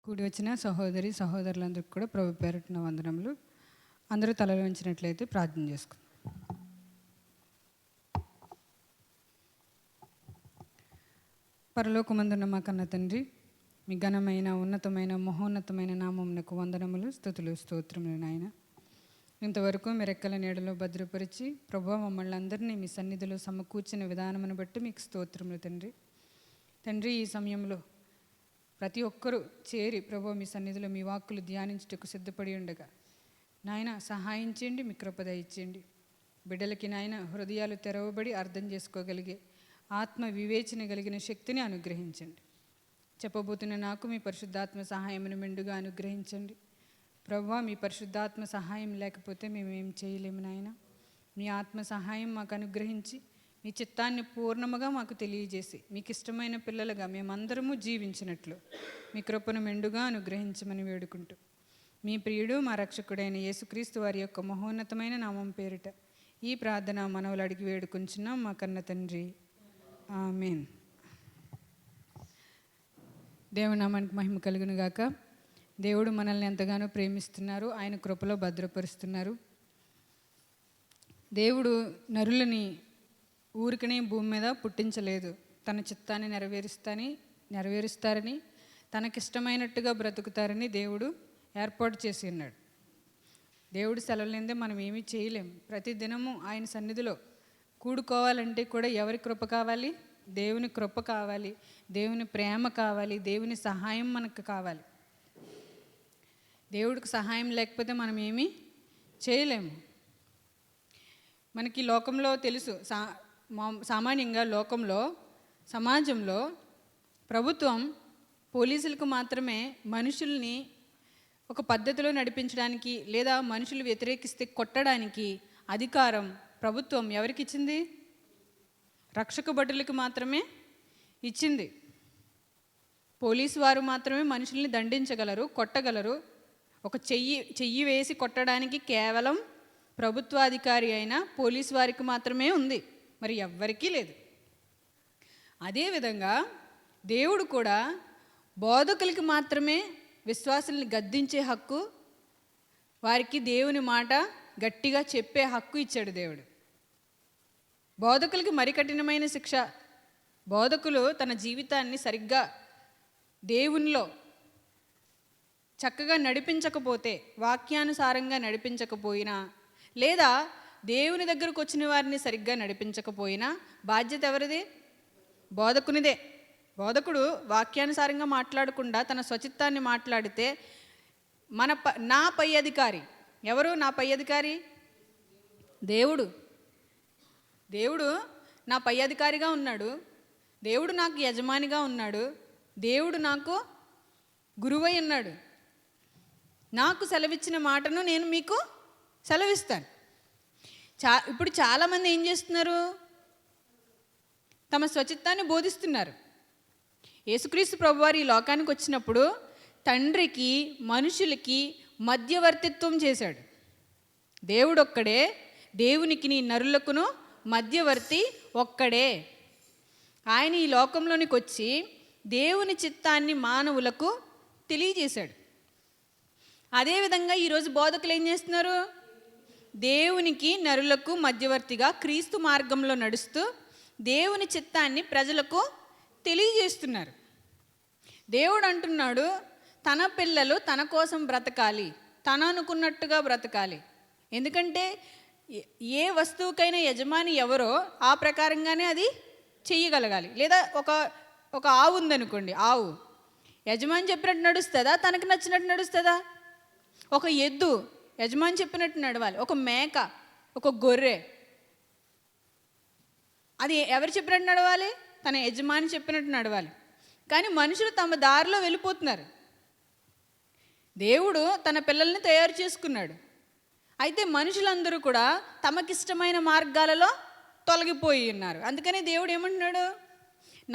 కూడి వచ్చిన సహోదరి సహోదరులందరికీ కూడా ప్రభు పేరటిన వందనములు. అందరూ తలలు వంచినట్లయితే ప్రార్థన చేసుకుందాం. పరలోకమందున్న మా కన్న తండ్రి, మీ ఘనమైన ఉన్నతమైన మహోన్నతమైన నామమునకు వందనములు, స్తుతులు, స్తోత్రములు నాయన. ఇంతవరకు మీ రెక్కల నీడలో భద్రపరిచి ప్రభువా మమ్మల్ని అందరినీ మీ సన్నిధిలో సమకూర్చిన విధానమును బట్టి మీకు స్తోత్రములు తండ్రి. తండ్రి, ఈ సమయంలో ప్రతి ఒక్కరూ చేరి ప్రభువా మీ సన్నిధిలో మీ వాక్కులు ధ్యానించుటకు సిద్ధపడి ఉండగా నాయన సహాయం చేయండి, మీ కృప దయచేయండి. బిడ్డలకి నాయన హృదయాలు తెరవబడి అర్థం చేసుకోగలిగే ఆత్మ వివేచన కలిగిన శక్తిని అనుగ్రహించండి. చెప్పబోతున్న నాకు మీ పరిశుద్ధాత్మ సహాయమును మెండుగా అనుగ్రహించండి. ప్రభువా, మీ పరిశుద్ధాత్మ సహాయం లేకపోతే మేమేం చేయలేము నాయన. మీ ఆత్మ సహాయం మాకు అనుగ్రహించి మీ చిత్తాన్ని పూర్ణముగా మాకు తెలియజేసి మీకు ఇష్టమైన పిల్లలుగా మేమందరము జీవించినట్లు మీ కృపను మెండుగా అనుగ్రహించమని వేడుకుంటూ మీ ప్రియుడు మా రక్షకుడైన యేసుక్రీస్తు వారి యొక్క మహోన్నతమైన నామం పేరిట ఈ ప్రార్థన మనవులు అడిగి వేడుకుంటున్నాం మా కన్న తండ్రి, ఆమేన్. దేవుని నామానికి మహిమ కలుగును గాక. దేవుడు మనల్ని ఎంతగానో ప్రేమిస్తున్నారు, ఆయన కృపలో భద్రపరుస్తున్నారు. దేవుడు నరులని ఊరికనే భూమి మీద పుట్టించలేదు. తన చిత్తాన్ని నెరవేరుస్తారని తనకిష్టమైనట్టుగా బ్రతుకుతారని దేవుడు ఏర్పాటు చేసి ఉన్నాడు. దేవుడు సెలవులేందే మనం ఏమీ చేయలేం. ప్రతి దినము ఆయన సన్నిధిలో కూడుకోవాలంటే కూడా ఎవరి కృప కావాలి? దేవుని కృప కావాలి, దేవుని ప్రేమ కావాలి, దేవుని సహాయం మనకు కావాలి. దేవుడికి సహాయం లేకపోతే మనం ఏమీ చేయలేము. మనకి లోకంలో తెలుసు, సామాన్యంగా లోకంలో సమాజంలో ప్రభుత్వం పోలీసులకు మాత్రమే మనుషుల్ని ఒక పద్ధతిలో నడిపించడానికి లేదా మనుషులు వ్యతిరేకిస్తే కొట్టడానికి అధికారం ప్రభుత్వం ఎవరికి ఇచ్చింది? రక్షక భటులకు మాత్రమే ఇచ్చింది. పోలీసు వారు మాత్రమే మనుషుల్ని దండించగలరు, కొట్టగలరు. ఒక చెయ్యి వేసి కొట్టడానికి కేవలం ప్రభుత్వాధికారి అయిన పోలీసు వారికి మాత్రమే ఉంది, మరి ఎవ్వరికీ లేదు. అదేవిధంగా దేవుడు కూడా బోధకులకి మాత్రమే విశ్వాసుల్ని గద్దించే హక్కు, వారికి దేవుని మాట గట్టిగా చెప్పే హక్కు ఇచ్చాడు దేవుడు. బోధకులకి మరి కఠినమైన శిక్ష. బోధకులు తన జీవితాన్ని సరిగ్గా దేవునిలో చక్కగా నడిపించకపోతే, వాక్యానుసారంగా నడిపించకపోయినా, లేదా దేవుని దగ్గరకు వచ్చిన వారిని సరిగ్గా నడిపించకపోయినా బాధ్యత ఎవరిది? బోధకునిదే. బోధకుడు వాక్యానుసారంగా మాట్లాడకుండా తన స్వచిత్తాన్ని మాట్లాడితే నా పై అధికారి ఎవరు? నా పై అధికారి దేవుడు. దేవుడు నా పై అధికారిగా ఉన్నాడు, దేవుడు నాకు యజమానిగా ఉన్నాడు, దేవుడు నాకు గురువై ఉన్నాడు. నాకు సెలవిచ్చిన మాటను నేను మీకు సెలవిస్తాను. ఇప్పుడు చాలామంది ఏం చేస్తున్నారు? తమ స్వచిత్తాన్ని బోధిస్తున్నారు. యేసుక్రీస్తు ప్రభువారు ఈ లోకానికి వచ్చినప్పుడు తండ్రికి మనుషులకి మధ్యవర్తిత్వం చేశాడు. దేవుడు ఒక్కడే, దేవునికి నరులకును మధ్యవర్తి ఒక్కడే. ఆయన ఈ లోకంలోనికి వచ్చి దేవుని చిత్తాన్ని మానవులకు తెలియజేశాడు. అదేవిధంగా ఈరోజు బోధకులు ఏం చేస్తున్నారు? దేవునికి నరులకు మధ్యవర్తిగా క్రీస్తు మార్గంలో నడుస్తూ దేవుని చిత్తాన్ని ప్రజలకు తెలియజేస్తున్నారు. దేవుడు అంటున్నాడు, తన పిల్లలు తన కోసం బ్రతకాలి, తను అనుకున్నట్టుగా బ్రతకాలి. ఎందుకంటే ఏ వస్తువుకైనా యజమాని ఎవరో ఆ ప్రకారంగానే అది చెయ్యగలగాలి. లేదా ఒక ఆవు ఉందనుకోండి, ఆవు యజమాని చెప్పినట్టు నడుస్తుందా? తనకు నచ్చినట్టు నడుస్తుందా? ఒక ఎద్దు యజమాని చెప్పినట్టు నడవాలి. ఒక మేక, ఒక గొర్రె, అది ఎవరు చెప్పినట్టు నడవాలి? తన యజమాని చెప్పినట్టు నడవాలి. కానీ మనుషులు తమ దారిలో వెళ్ళిపోతున్నారు. దేవుడు తన పిల్లల్ని తయారు చేసుకున్నాడు. అయితే మనుషులందరూ కూడా తమకిష్టమైన మార్గాలలో తొలగిపోయి ఉన్నారు. అందుకని దేవుడు ఏమంటున్నాడు?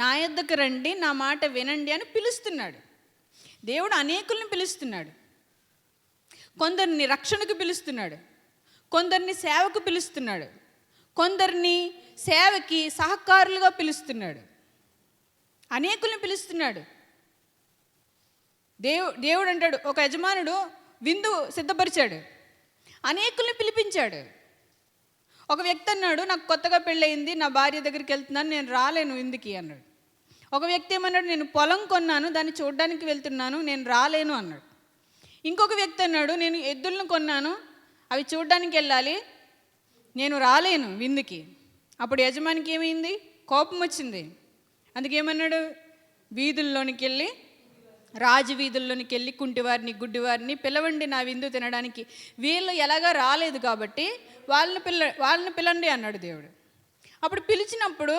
నా యొద్దకు రండి, నా మాట వినండి అని పిలుస్తున్నాడు. దేవుడు అనేకుల్ని పిలుస్తున్నాడు. కొందరిని రక్షణకు పిలుస్తున్నాడు, కొందరిని సేవకు పిలుస్తున్నాడు, కొందరిని సేవకి సహకారులుగా పిలుస్తున్నాడు, అనేకుల్ని పిలుస్తున్నాడు. దేవుడు అంటాడు, ఒక యజమానుడు విందు సిద్ధపరిచాడు, అనేకుల్ని పిలిపించాడు. ఒక వ్యక్తి అన్నాడు, నాకు కొత్తగా పెళ్ళయింది, నా భార్య దగ్గరికి వెళ్తున్నాను, నేను రాలేను విందుకి అన్నాడు. ఒక వ్యక్తి ఏమన్నాడు, నేను పొలం కొన్నాను, దాన్ని చూడడానికి వెళ్తున్నాను, నేను రాలేను అన్నాడు. ఇంకొక వ్యక్తి అన్నాడు, నేను ఎద్దులను కొన్నాను, అవి చూడడానికి వెళ్ళాలి, నేను రాలేను విందుకి. అప్పుడు యజమానికి ఏమైంది? కోపం వచ్చింది. అందుకేమన్నాడు, వీధుల్లోనికి వెళ్ళి, రాజవీధుల్లోనికి వెళ్ళి కుంటివారిని గుడ్డివారిని పిలవండి నా విందు తినడానికి. వీళ్ళు ఎలాగా రాలేదు కాబట్టి వాళ్ళని పిలండి అన్నాడు దేవుడు. అప్పుడు పిలిచినప్పుడు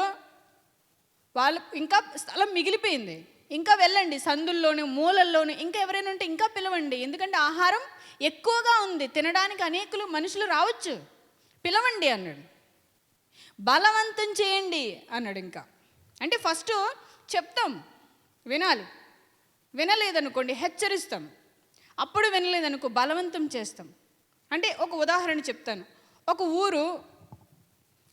వాళ్ళు ఇంకా స్థలం మిగిలిపోయింది, ఇంకా వెళ్ళండి, సందుల్లోనూ మూలల్లోనూ ఇంకా ఎవరైనా ఉంటే ఇంకా పిలవండి, ఎందుకంటే ఆహారం ఎక్కువగా ఉంది, తినడానికి అనేకులు మనుషులు రావచ్చు, పిలవండి అన్నాడు. బలవంతం చేయండి అన్నాడు. ఇంకా అంటే ఫస్ట్ చెప్తాం, వినాలి, వినలేదనుకోండి హెచ్చరిస్తాం, అప్పుడు వినలేదనుకో బలవంతం చేస్తాం. అంటే ఒక ఉదాహరణ చెప్తాను. ఒక ఊరు,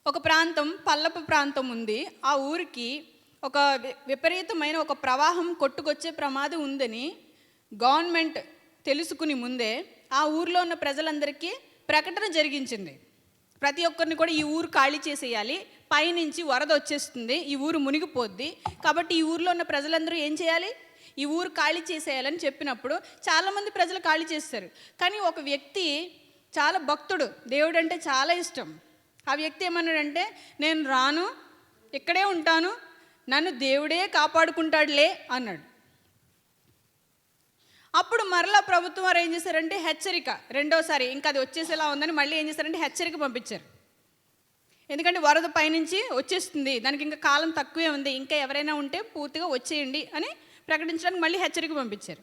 ఒక ప్రాంతం, పల్లపు ప్రాంతం ఉంది. ఆ ఊరికి ఒక విపరీతమైన ఒక ప్రవాహం కొట్టుకొచ్చే ప్రమాదం ఉందని గవర్నమెంట్ తెలుసుకుని ముందే ఆ ఊరిలో ఉన్న ప్రజలందరికీ ప్రకటన జరిగించింది. ప్రతి ఒక్కరిని కూడా ఈ ఊరు ఖాళీ చేసేయాలి, పైనుంచి వరద వచ్చేస్తుంది, ఈ ఊరు మునిగిపోద్ది, కాబట్టి ఈ ఊరిలో ఉన్న ప్రజలందరూ ఏం చేయాలి, ఈ ఊరు ఖాళీ చేసేయాలని చెప్పినప్పుడు చాలామంది ప్రజలు ఖాళీ చేస్తారు. కానీ ఒక వ్యక్తి చాలా భక్తుడు, దేవుడు అంటే చాలా ఇష్టం. ఆ వ్యక్తి ఏమన్నాడంటే, నేను రాను, ఇక్కడే ఉంటాను, నన్ను దేవుడే కాపాడుకుంటాడులే అన్నాడు. అప్పుడు మరలా ప్రభుత్వం వారు ఏం చేశారంటే హెచ్చరిక, రెండోసారి ఇంకా అది వచ్చేసేలా ఉందని మళ్ళీ ఏం చేశారంటే హెచ్చరిక పంపించారు. ఎందుకంటే వరద పైనుంచి వచ్చేస్తుంది, దానికి ఇంకా కాలం తక్కువే ఉంది, ఇంకా ఎవరైనా ఉంటే పూర్తిగా వచ్చేయండి అని ప్రకటించడానికి మళ్ళీ హెచ్చరిక పంపించారు.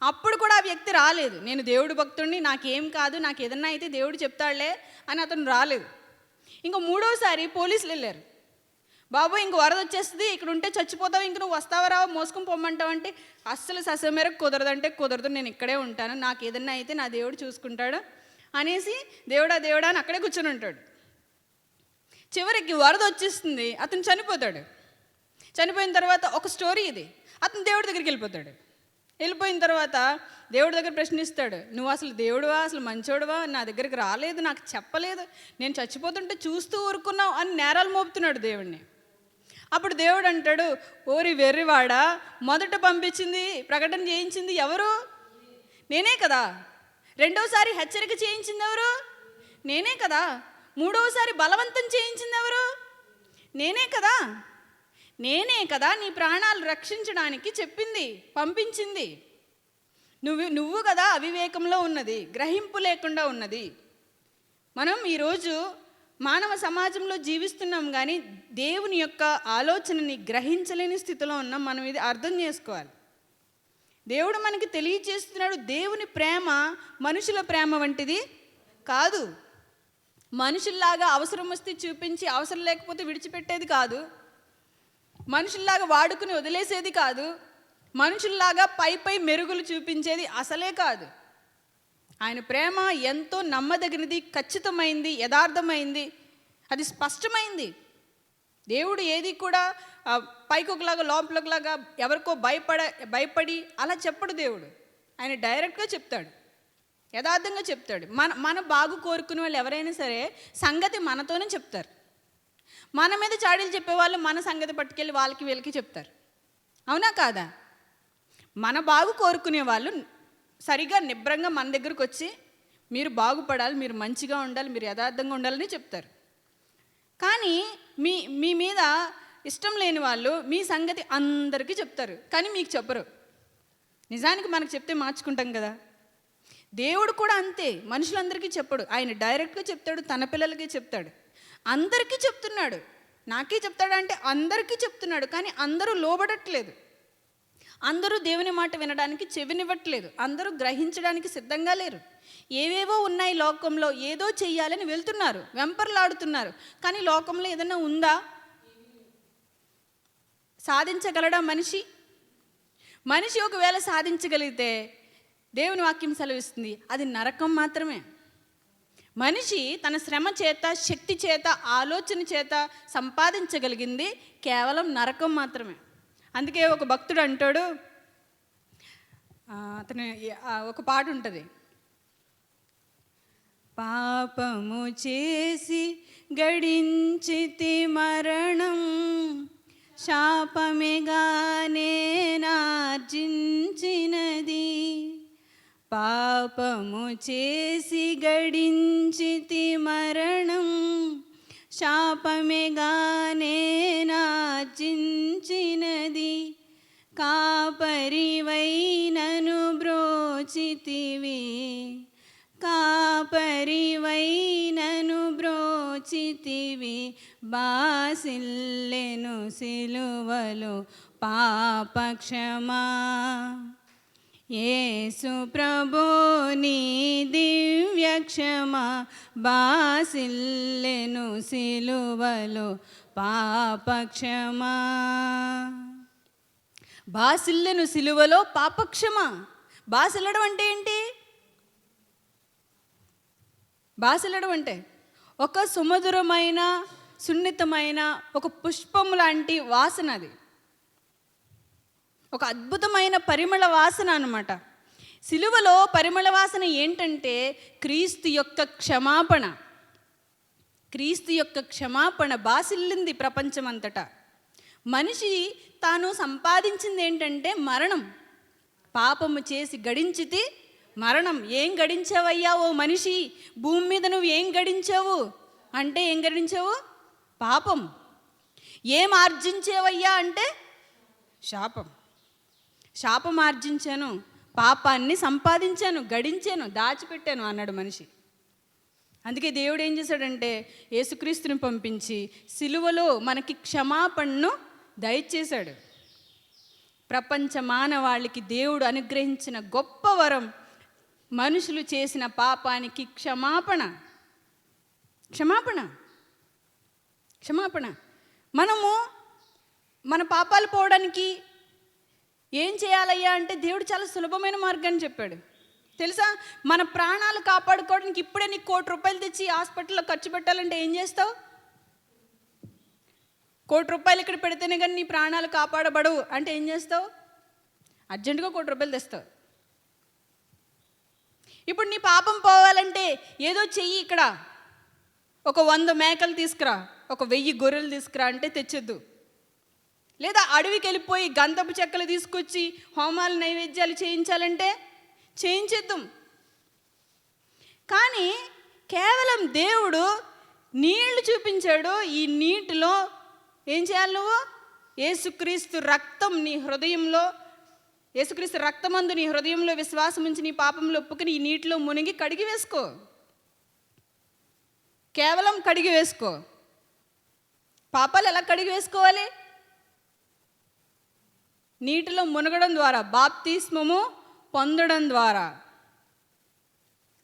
అప్పుడు కూడా ఆ వ్యక్తి రాలేదు. నేను దేవుడు భక్తుడిని, నాకేం కాదు, నాకు ఏదన్నా అయితే దేవుడు చెప్తాడులే అని అతను రాలేదు. ఇంకా మూడోసారి పోలీసులు వెళ్ళారు. బాబు ఇంక వరద వచ్చేస్తుంది, ఇక్కడ ఉంటే చచ్చిపోతావు, ఇంక నువ్వు వస్తావా రావా, మోసుకొని పొమ్మంటావు అంటే అస్సలు ససమేరకు కుదరదంటే కుదరదు, నేను ఇక్కడే ఉంటాను, నాకు ఏదన్నా అయితే నా దేవుడు చూసుకుంటాడు అనేసి దేవుడా దేవుడా అని అక్కడే కూర్చొని ఉంటాడు. చివరికి వరద వచ్చేస్తుంది, అతను చనిపోతాడు. చనిపోయిన తర్వాత ఒక స్టోరీ ఇది, అతను దేవుడి దగ్గరికి వెళ్ళిపోతాడు. వెళ్ళిపోయిన తర్వాత దేవుడి దగ్గర ప్రశ్నిస్తాడు, నువ్వు అసలు దేవుడువా, అసలు మంచోడువా, నా దగ్గరికి రాలేదు, నాకు చెప్పలేదు, నేను చచ్చిపోతుంటే చూస్తూ ఊరుకున్నావు అని నేరాలు మోపుతున్నాడు దేవుడిని. అప్పుడు దేవుడు అంటాడు, ఓరి వెర్రివాడా, మొదట పంపించింది, ప్రకటన చేయించింది ఎవరు? నేనే కదా. రెండోసారి హెచ్చరిక చేయించింది ఎవరు? నేనే కదా. మూడవసారి బలవంతం చేయించింది ఎవరు? నేనే కదా. నేనే కదా నీ ప్రాణాలు రక్షించడానికి చెప్పింది, పంపించింది. నువ్వు కదా అవివేకంలో ఉన్నది, గ్రహింపు లేకుండా ఉన్నది. మనం ఈరోజు మానవ సమాజంలో జీవిస్తున్నాం, కానీ దేవుని యొక్క ఆలోచనని గ్రహించలేని స్థితిలో ఉన్నాం. మనం ఇది అర్థం చేసుకోవాలి. దేవుడు మనకి తెలియజేస్తున్నాడు, దేవుని ప్రేమ మనుషుల ప్రేమ వంటిది కాదు. మనుషుల్లాగా అవసరం వస్తే చూపించి అవసరం లేకపోతే విడిచిపెట్టేది కాదు. మనుషుల్లాగా వాడుకుని వదిలేసేది కాదు. మనుషుల్లాగా పై మెరుగులు చూపించేది అసలే కాదు. ఆయన ప్రేమ ఎంతో నమ్మదగినది, ఖచ్చితమైంది, యథార్థమైంది, అది స్పష్టమైంది. దేవుడు ఏది కూడా పైకి ఒకలాగా లోపలలాగా ఎవరికో భయపడి అలా చెప్పడు. దేవుడు ఆయన డైరెక్ట్గా చెప్తాడు, యథార్థంగా చెప్తాడు. మన బాగు కోరుకునే వాళ్ళు ఎవరైనా సరే సంగతి మనతోనే చెప్తారు. మన మీద చాడీలు చెప్పేవాళ్ళు మన సంగతి పట్టుకెళ్ళి వాళ్ళకి వీళ్ళకి చెప్తారు. అవునా కాదా? మన బాగు కోరుకునే వాళ్ళు సరిగా నిబ్రంగా మన దగ్గరకు వచ్చి మీరు బాగుపడాలి, మీరు మంచిగా ఉండాలి, మీరు యథార్థంగా ఉండాలని చెప్తారు. కానీ మీ మీద ఇష్టం లేని వాళ్ళు మీ సంగతి అందరికీ చెప్తారు, కానీ మీకు చెప్పరు. నిజానికి మనకు చెప్తే మార్చుకుంటాం కదా. దేవుడు కూడా అంతే, మనుషులందరికీ చెప్పడు. ఆయన డైరెక్ట్గా చెప్తాడు, తన పిల్లలకి చెప్తాడు, అందరికీ చెప్తున్నాడు. నాకే చెప్తాడు అంటే అందరికీ చెప్తున్నాడు, కానీ అందరూ లోబడట్లేదు. అందరూ దేవుని మాట వినడానికి చెవినివ్వట్లేదు. అందరూ గ్రహించడానికి సిద్ధంగా లేరు. ఏవేవో ఉన్నాయి లోకంలో, ఏదో చెయ్యాలని వెళ్తున్నారు, వెంపర్లాడుతున్నారు. కానీ లోకంలో ఏదైనా ఉందా? సాధించగలడా మనిషి ఒకవేళ సాధించగలిగితే దేవుని వాక్యం సెలవిస్తుంది, అది నరకం మాత్రమే. మనిషి తన శ్రమ చేత, శక్తి చేత, ఆలోచన చేత సంపాదించగలిగింది కేవలం నరకం మాత్రమే. అందుకే ఒక భక్తుడు అంటాడు, అతను ఒక పాట ఉంటుంది, పాపము చేసి గడించితి మరణం, శాపమేగానే నార్జించినది. పాపము చేసి గడించితి మరణం, శాపమేగానే నార్జించినది. కాపరివై నను బ్రోచితివి, కాపరివై నను బ్రోచితివి. బాసిల్లెను సిలువలో పాపక్షమా, యేసు ప్రభో నీ దివ్యక్షమా. బాసిల్లెను సిలువలో పాపక్షమా, బాసిల్లెను సిలువలో పాపక్షమా. బాసిల్లడం అంటే ఏంటి? బాసిల్లడం అంటే ఒక సుమధురమైన సున్నితమైన ఒక పుష్పం లాంటి వాసన, అది ఒక అద్భుతమైన పరిమళ వాసన అన్నమాట. సిలువలో పరిమళ వాసన ఏంటంటే క్రీస్తు యొక్క క్షమాపణ. క్రీస్తు యొక్క క్షమాపణ బాసిల్లింది ప్రపంచమంతటా. మనిషి తాను సంపాదించింది ఏంటంటే మరణం. పాపము చేసి గడించితి మరణం. ఏం గడించావయ్యా ఓ మనిషి? భూమి మీద నువ్వు ఏం గడించావు అంటే ఏం గడించావు? పాపం. ఏం ఆర్జించేవయ్యా అంటే శాపం. శాపం ఆర్జించాను, పాపాన్ని సంపాదించాను, గడించాను, దాచిపెట్టాను అన్నాడు మనిషి. అందుకే దేవుడు ఏం చేశాడంటే యేసుక్రీస్తుని పంపించి సిలువలో మనకి క్షమాపణను దయచేశాడు. ప్రపంచ మానవాళికి దేవుడు అనుగ్రహించిన గొప్ప వరం మనుషులు చేసిన పాపానికి క్షమాపణ. క్షమాపణ, క్షమాపణ. మనము మన పాపాలు పోవడానికి ఏం చేయాలయ్యా అంటే దేవుడు చాలా సులభమైన మార్గాన్ని చెప్పాడు. తెలుసా? మన ప్రాణాలు కాపాడుకోవడానికి ఇప్పుడే నీకు ₹1,00,00,000 తెచ్చి హాస్పిటల్లో ఖర్చు పెట్టాలంటే ఏం చేస్తావు? ₹1,00,00,000 ఇక్కడ పెడితేనే కానీ నీ ప్రాణాలు కాపాడబడవు అంటే ఏం చేస్తావు? అర్జెంటుగా ₹1,00,00,000 తెస్తావు. ఇప్పుడు నీ పాపం పోవాలంటే ఏదో చెయ్యి, ఇక్కడ ఒక 100 మేకలు తీసుకురా, ఒక 1000 గొర్రెలు తీసుకురా అంటే తెచ్చొద్దు. లేదా అడవికి వెళ్ళిపోయి గంధపు చెక్కలు తీసుకొచ్చి హోమాలు నైవేద్యాలు చేయించాలంటే చేయించేద్దాం. కానీ కేవలం దేవుడు నీళ్లు చూపించాడు. ఈ నీటిలో ఏం చేయాలి? నువ్వు యేసుక్రీస్తు రక్తం నీ హృదయంలో, యేసుక్రీస్తు రక్తమందు నీ హృదయంలో విశ్వాసం ఉంచి నీ పాపంలో ఒప్పుకుని ఈ నీటిలో మునిగి కడిగి వేసుకో. కేవలం కడిగి వేసుకో. పాపాలు ఎలా కడిగి వేసుకోవాలి? నీటిలో మునగడం ద్వారా, బాప్తిస్మము పొందడం ద్వారా.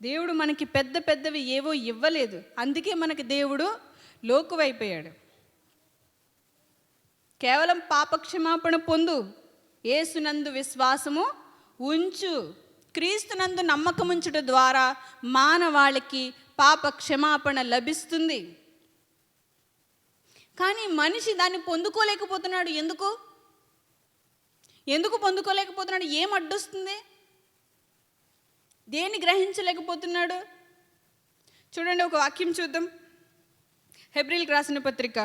దేవుడు మనకి పెద్ద పెద్దవి ఏవో ఇవ్వలేదు. అందుకే మనకి దేవుడు లోకువైపోయాడు. కేవలం పాపక్షమాపణ పొందు, యేసునందు విశ్వాసము ఉంచు. క్రీస్తునందు నమ్మకం ఉంచుట ద్వారా మానవాళికి పాప క్షమాపణ లభిస్తుంది. కానీ మనిషి దాన్ని పొందుకోలేకపోతున్నాడు. ఎందుకు పొందుకోలేకపోతున్నాడు? ఏం అడ్డొస్తుంది? దేన్ని గ్రహించలేకపోతున్నాడు? చూడండి, ఒక వాక్యం చూద్దాం. హెబ్రీయులకు రాసిన పత్రిక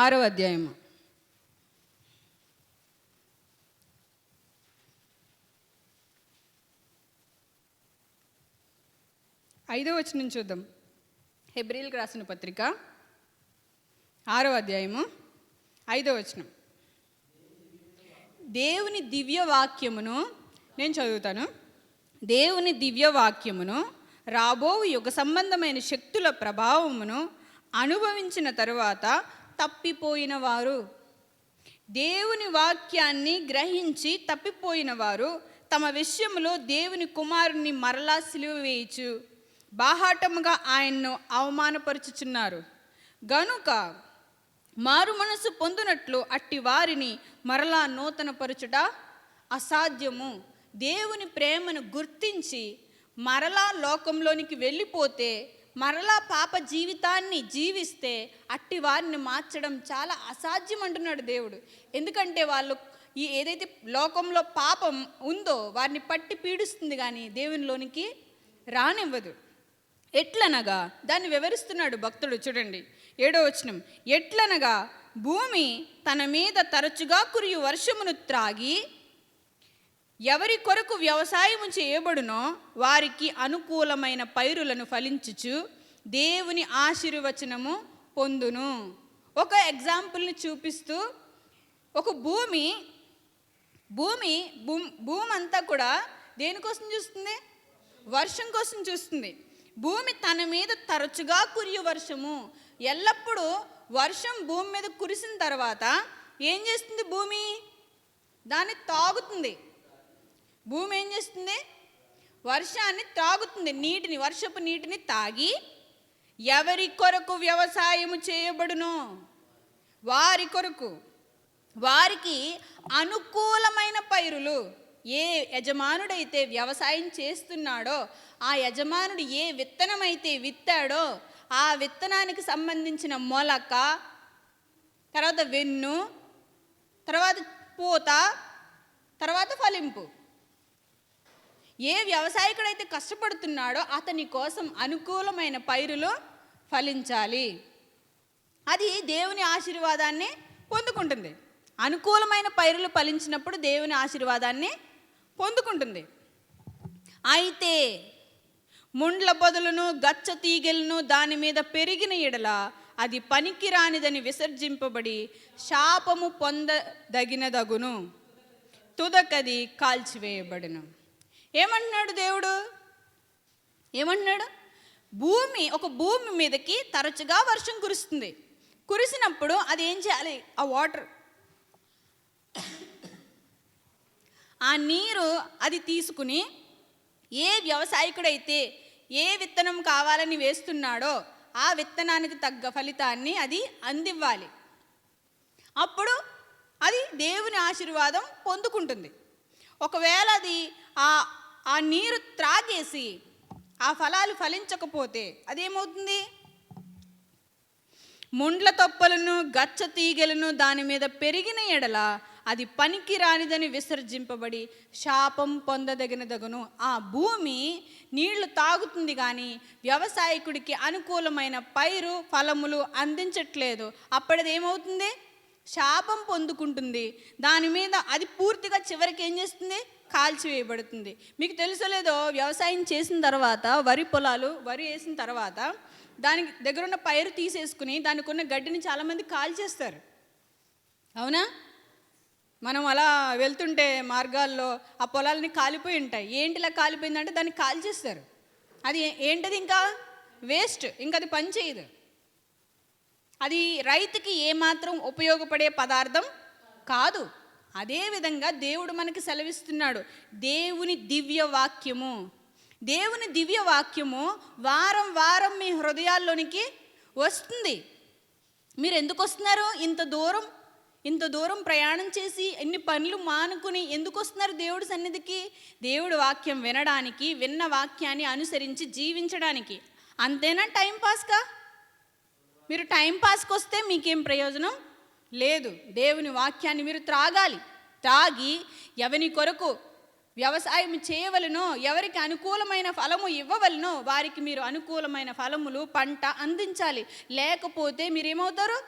6వ అధ్యాయము 5వ వచనం చూద్దాం. హెబ్రీయులకు రాసిన పత్రిక 6వ అధ్యాయము 5వ వచనం. దేవుని దివ్య వాక్యమును నేను చదువుతాను. దేవుని దివ్య వాక్యమును రాబో యుగ సంబంధమైన శక్తుల ప్రభావమును అనుభవించిన తరువాత తప్పిపోయిన వారు, దేవుని వాక్యాన్ని గ్రహించి తప్పిపోయిన వారు తమ విషయంలో దేవుని కుమారుని మరలా సిలువ వేయచ్చు బాహాటముగా ఆయన్ను అవమానపరుచుచున్నారు. గనుక మారు మనసు పొందునట్లు అట్టి వారిని మరలా నూతన పరచుట అసాధ్యము. దేవుని ప్రేమను గుర్తించి మరలా లోకంలోనికి వెళ్ళిపోతే, మరలా పాప జీవితాన్ని జీవిస్తే అట్టి వారిని మార్చడం చాలా అసాధ్యం అంటున్నాడు దేవుడు. ఎందుకంటే వాళ్ళు ఈ ఏదైతే లోకంలో పాపం ఉందో వారిని పట్టి పీడిస్తుంది, కానీ దేవునిలోనికి రానివ్వదు. ఎట్లనగా దాన్ని వివరిస్తున్నాడు భక్తుడు. చూడండి 7వ వచనం. ఎట్లనగా భూమి తన మీద తరచుగా కురియు వర్షమును త్రాగి ఎవరి కొరకు వ్యవసాయము చేయబడునో వారికి అనుకూలమైన పైరులను ఫలించుచు దేవుని ఆశీర్వచనము పొందును. ఒక ఎగ్జాంపుల్ని చూపిస్తూ, ఒక భూమి అంతా కూడా దేనికోసం చూస్తుంది? వర్షం కోసం చూస్తుంది. భూమి తన మీద తరచుగా కురియు వర్షము, ఎల్లప్పుడూ వర్షం భూమి మీద కురిసిన తర్వాత ఏం చేస్తుంది? భూమి దాన్ని తాగుతుంది. భూమి ఏం చేస్తుంది? వర్షాన్ని తాగుతుంది, నీటిని, వర్షపు నీటిని తాగి ఎవరి కొరకు వ్యవసాయము చేయబడునో వారి కొరకు, వారికి అనుకూలమైన పైరులు. ఏ యజమానుడైతే వ్యవసాయం చేస్తున్నాడో, ఆ యజమానుడు ఏ విత్తనమైతే విత్తాడో ఆ విత్తనానికి సంబంధించిన మొలక, తర్వాత వెన్ను, తర్వాత పూత, తర్వాత ఫలింపు. ఏ వ్యవసాయకుడైతే కష్టపడుతున్నాడో అతని కోసం అనుకూలమైన పైరులు ఫలించాలి. అది దేవుని ఆశీర్వాదాన్ని పొందుకుంటుంది. అనుకూలమైన పైరులు ఫలించినప్పుడు దేవుని ఆశీర్వాదాన్ని పొందుకుంటుంది. అయితే ముండ్ల బదులను గచ్చ తీగెలను దాని మీద పెరిగిన ఎడల అది పనికిరానిదని విసర్జింపబడి శాపము పొందదగినదగును, తుదకది కాల్చివేయబడును. ఏమంటున్నాడు దేవుడు? ఏమంటున్నాడు? ఒక భూమి మీదకి తరచుగా వర్షం కురుస్తుంది. కురిసినప్పుడు అది ఏం చేయాలి? ఆ వాటర్, ఆ నీరు అది తీసుకుని ఏ వ్యవసాయకుడైతే ఏ విత్తనం కావాలని వేస్తున్నాడో ఆ విత్తనానికి తగ్గ ఫలితాన్ని అది అందివ్వాలి. అప్పుడు అది దేవుని ఆశీర్వాదం పొందుకుంటుంది. ఒకవేళ అది ఆ నీరు త్రాగేసి ఆ ఫలాలు ఫలించకపోతే అదేమవుతుంది? ముండ్ల తొప్పలను గచ్చ తీగలను దాని మీద పెరిగిన ఎడల అది పనికి రానిదని విసర్జింపబడి శాపం పొందదగినదగును. ఆ భూమి నీళ్లు తాగుతుంది కానీ వ్యవసాయకుడికి అనుకూలమైన పైరు ఫలములు అందించట్లేదు. అప్పటిది ఏమవుతుంది? శాపం పొందుకుంటుంది. దాని మీద అది పూర్తిగా చివరికి ఏం చేస్తుంది? కాల్చివేయబడుతుంది. మీకు తెలుసలేదో, వ్యవసాయం చేసిన తర్వాత వరి వేసిన తర్వాత దానికి దగ్గరున్న పైరు తీసేసుకుని దానికి ఉన్న గడ్డిని చాలామంది కాల్చేస్తారు. అవునా? మనం అలా వెళ్తుంటే మార్గాల్లో ఆ పొలాలని కాలిపోయి ఉంటాయి. ఏంటిలా కాలిపోయిందంటే దాన్ని కాల్చేస్తారు. అది ఏంటది? ఇంకా వేస్ట్, ఇంకా అది పని చేయదు. అది రైతుకి ఏమాత్రం ఉపయోగపడే పదార్థం కాదు. అదేవిధంగా దేవుడు మనకి సెలవిస్తున్నాడు. దేవుని దివ్య వాక్యము వారం వారం మీ హృదయాల్లోనికి వస్తుంది. మీరు ఎందుకు వస్తున్నారు? ఇంత దూరం ప్రయాణం చేసి ఎన్ని పనులు మానుకుని ఎందుకు వస్తున్నారు దేవుడి సన్నిధికి? దేవుడి వాక్యం వినడానికి, విన్న వాక్యాన్ని అనుసరించి జీవించడానికి. అంతేనా? టైంపాస్గా? మీరు టైంపాస్కి వస్తే మీకేం ప్రయోజనం లేదు. దేవుని వాక్యాన్ని మీరు త్రాగి ఎవరి కొరకు వ్యవసాయం చేయవలనో, ఎవరికి అనుకూలమైన ఫలము ఇవ్వవలనో వారికి మీరు అనుకూలమైన ఫలములు, పంట అందించాలి. లేకపోతే మీరేమవుతారు?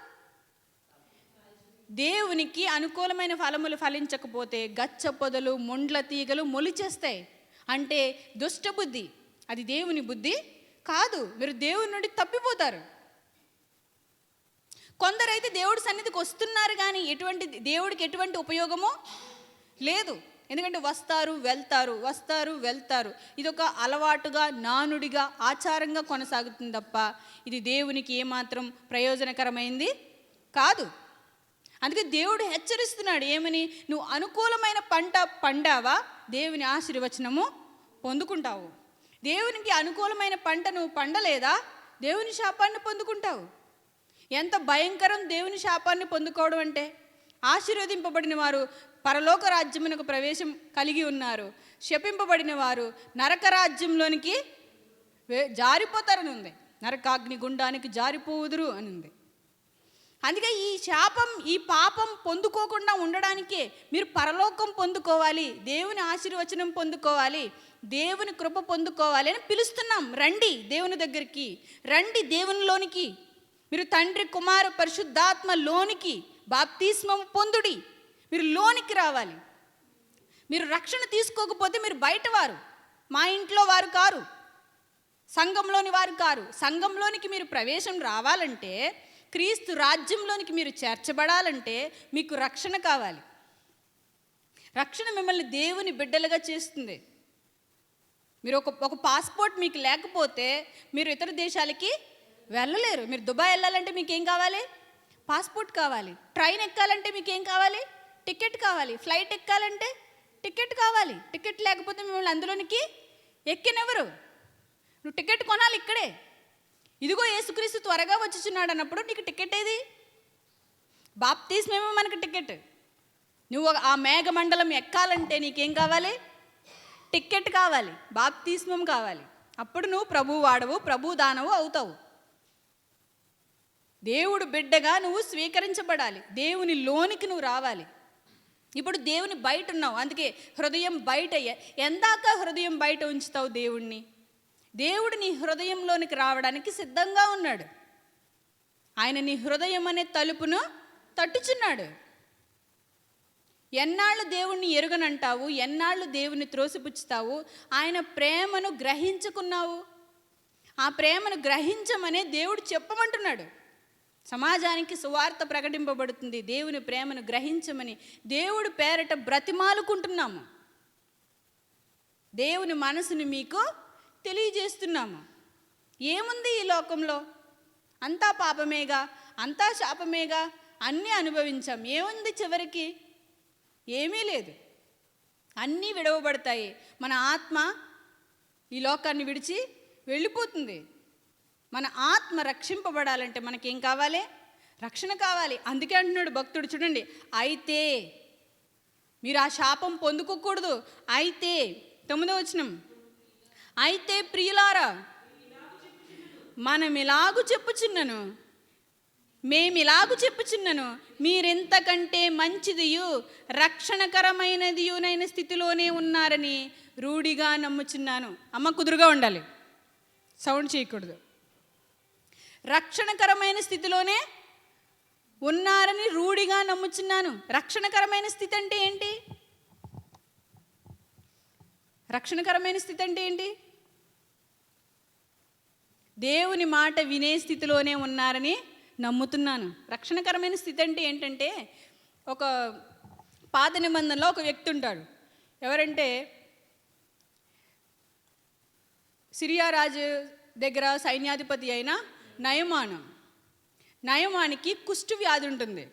దేవునికి అనుకూలమైన ఫలములు ఫలించకపోతే గచ్చ పొదలు, ముండ్ల తీగలు మొలిచేస్తాయి. అంటే దుష్టబుద్ధి, అది దేవుని బుద్ధి కాదు. మీరు దేవుని నుండి తప్పిపోతారు. కొందరైతే దేవుడి సన్నిధికి వస్తున్నారు కానీ దేవుడికి ఎటువంటి ఉపయోగమో లేదు. ఎందుకంటే వస్తారు వెళ్తారు. ఇది ఒక అలవాటుగా, నానుడిగా, ఆచారంగా కొనసాగుతుంది తప్ప ఇది దేవునికి ఏమాత్రం ప్రయోజనకరమైంది కాదు. అందుకే దేవుడు హెచ్చరిస్తున్నాడు. ఏమని? నువ్వు అనుకూలమైన పంట పండావా దేవుని ఆశీర్వచనము పొందుకుంటావు. దేవునికి అనుకూలమైన పంట నువ్వు పండలేదా దేవుని శాపాన్ని పొందుకుంటావు. ఎంత భయంకరం దేవుని శాపాన్ని పొందుకోవడం అంటే! ఆశీర్వదింపబడిన వారు పరలోక రాజ్యమునకు ప్రవేశం కలిగి ఉన్నారు, శపింపబడిన వారు నరక రాజ్యంలోనికి జారిపోతారని ఉంది, నరకాగ్ని గుండానికి జారిపోవుదురు అని ఉంది. అందుకే ఈ శాపం, ఈ పాపం పొందుకోకుండా ఉండడానికే మీరు పరలోకం పొందుకోవాలి, దేవుని ఆశీర్వచనం పొందుకోవాలి, దేవుని కృప పొందుకోవాలి అని పిలుస్తున్నాం. రండి దేవుని దగ్గరికి, రండి దేవునిలోనికి, మీరు తండ్రి కుమార పరిశుద్ధాత్మ లోనికి బాప్తిస్మం పొందుడి, మీరు లోనికి రావాలి. మీరు రక్షణ తీసుకోకపోతే మీరు బయటవారు, మా ఇంట్లో వారు కారు, సంఘంలోని వారు కారు. సంఘంలోనికి మీరు ప్రవేశం రావాలంటే, క్రీస్తు రాజ్యంలోనికి మీరు చేర్చబడాలంటే మీకు రక్షణ కావాలి. రక్షణ మిమ్మల్ని దేవుని బిడ్డలుగా చేస్తుంది. మీరు ఒక పాస్పోర్ట్ మీకు లేకపోతే మీరు ఇతర దేశాలకి వెళ్ళలేరు. మీరు దుబాయ్ వెళ్ళాలంటే మీకు ఏం కావాలి? పాస్పోర్ట్ కావాలి. ట్రైన్ ఎక్కాలంటే మీకు ఏం కావాలి? టికెట్ కావాలి. ఫ్లైట్ ఎక్కాలంటే టికెట్ కావాలి. టికెట్ లేకపోతే మిమ్మల్ని అందులోనికి ఎక్కినెవరు? నువ్వు టికెట్ కొనాలి ఇక్కడే. ఇదిగో యేసుక్రీస్తు త్వరగా వచ్చుచున్నాడు అన్నప్పుడు నీకు టికెట్ ఏది? బాప్తిస్మేమో మనకు టికెట్. నువ్వు ఆ మేఘమండలం ఎక్కాలంటే నీకేం కావాలి? టికెట్ కావాలి, బాప్తిస్మం కావాలి. అప్పుడు నువ్వు ప్రభు వాడవు, ప్రభు దానవు అవుతావు. దేవుడు బిడ్డగా నువ్వు స్వీకరించబడాలి, దేవుని లోనికి నువ్వు రావాలి. ఇప్పుడు దేవుని బయట ఉన్నావు, అందుకే హృదయం బయట. ఎందాక హృదయం బయట ఉంచుతావు దేవుణ్ణి? దేవుడు నీ హృదయంలోనికి రావడానికి సిద్ధంగా ఉన్నాడు. ఆయన నీ హృదయం అనే తలుపును తట్టుచున్నాడు. ఎన్నాళ్ళు దేవుణ్ణి ఎరుగనంటావు? ఎన్నాళ్ళు దేవుని త్రోసిపుచ్చుతావు? ఆయన ప్రేమను గ్రహించుకున్నావు? ఆ ప్రేమను గ్రహించమనే దేవుడు చెప్పమంటున్నాడు. సమాజానికి సువార్త ప్రకటింపబడుతుంది, దేవుని ప్రేమను గ్రహించమని దేవుడు పేరట బ్రతిమాలుకుంటున్నాము. దేవుని మనసుని మీకు తెలియజేస్తున్నాము. ఏముంది ఈ లోకంలో? అంతా పాపమేగా, అంతా శాపమేగా, అన్నీ అనుభవించాం. ఏముంది చివరికి? ఏమీ లేదు. అన్నీ విడవబడతాయి. మన ఆత్మ ఈ లోకాన్ని విడిచి వెళ్ళిపోతుంది. మన ఆత్మ రక్షింపబడాలంటే మనకేం కావాలి? రక్షణ కావాలి. అందుకే అంటున్నాడు భక్తుడు, చూడండి, అయితే మీరు ఆ శాపం పొందుకోకూడదు. అయితే 9వ వచనం, అయితే ప్రియులారా మేమిలాగు చెప్పుచున్నను మీరెంతకంటే మంచిదియు రక్షణకరమైనదియునైన స్థితిలోనే ఉన్నారని రూఢిగా నమ్ముచున్నాను. అమ్మ కుదురుగా ఉండాలి, సౌండ్ చేయకూడదు. రక్షణకరమైన స్థితిలోనే ఉన్నారని రూఢిగా నమ్ముచున్నాను. రక్షణకరమైన స్థితి అంటే ఏంటి? రక్షణకరమైన స్థితి అంటే ఏంటి? దేవుని మాట వినే స్థితిలోనే ఉన్నారని నమ్ముతున్నాను. రక్షణకరమైన స్థితి అంటే ఏంటంటే, ఒక పాత నిబంధనలో ఒక వ్యక్తి ఉంటాడు. ఎవరంటే, సిరియా రాజు దగ్గర సైన్యాధిపతి అయిన నయమానికి కుష్టు వ్యాధి ఉంటుంది.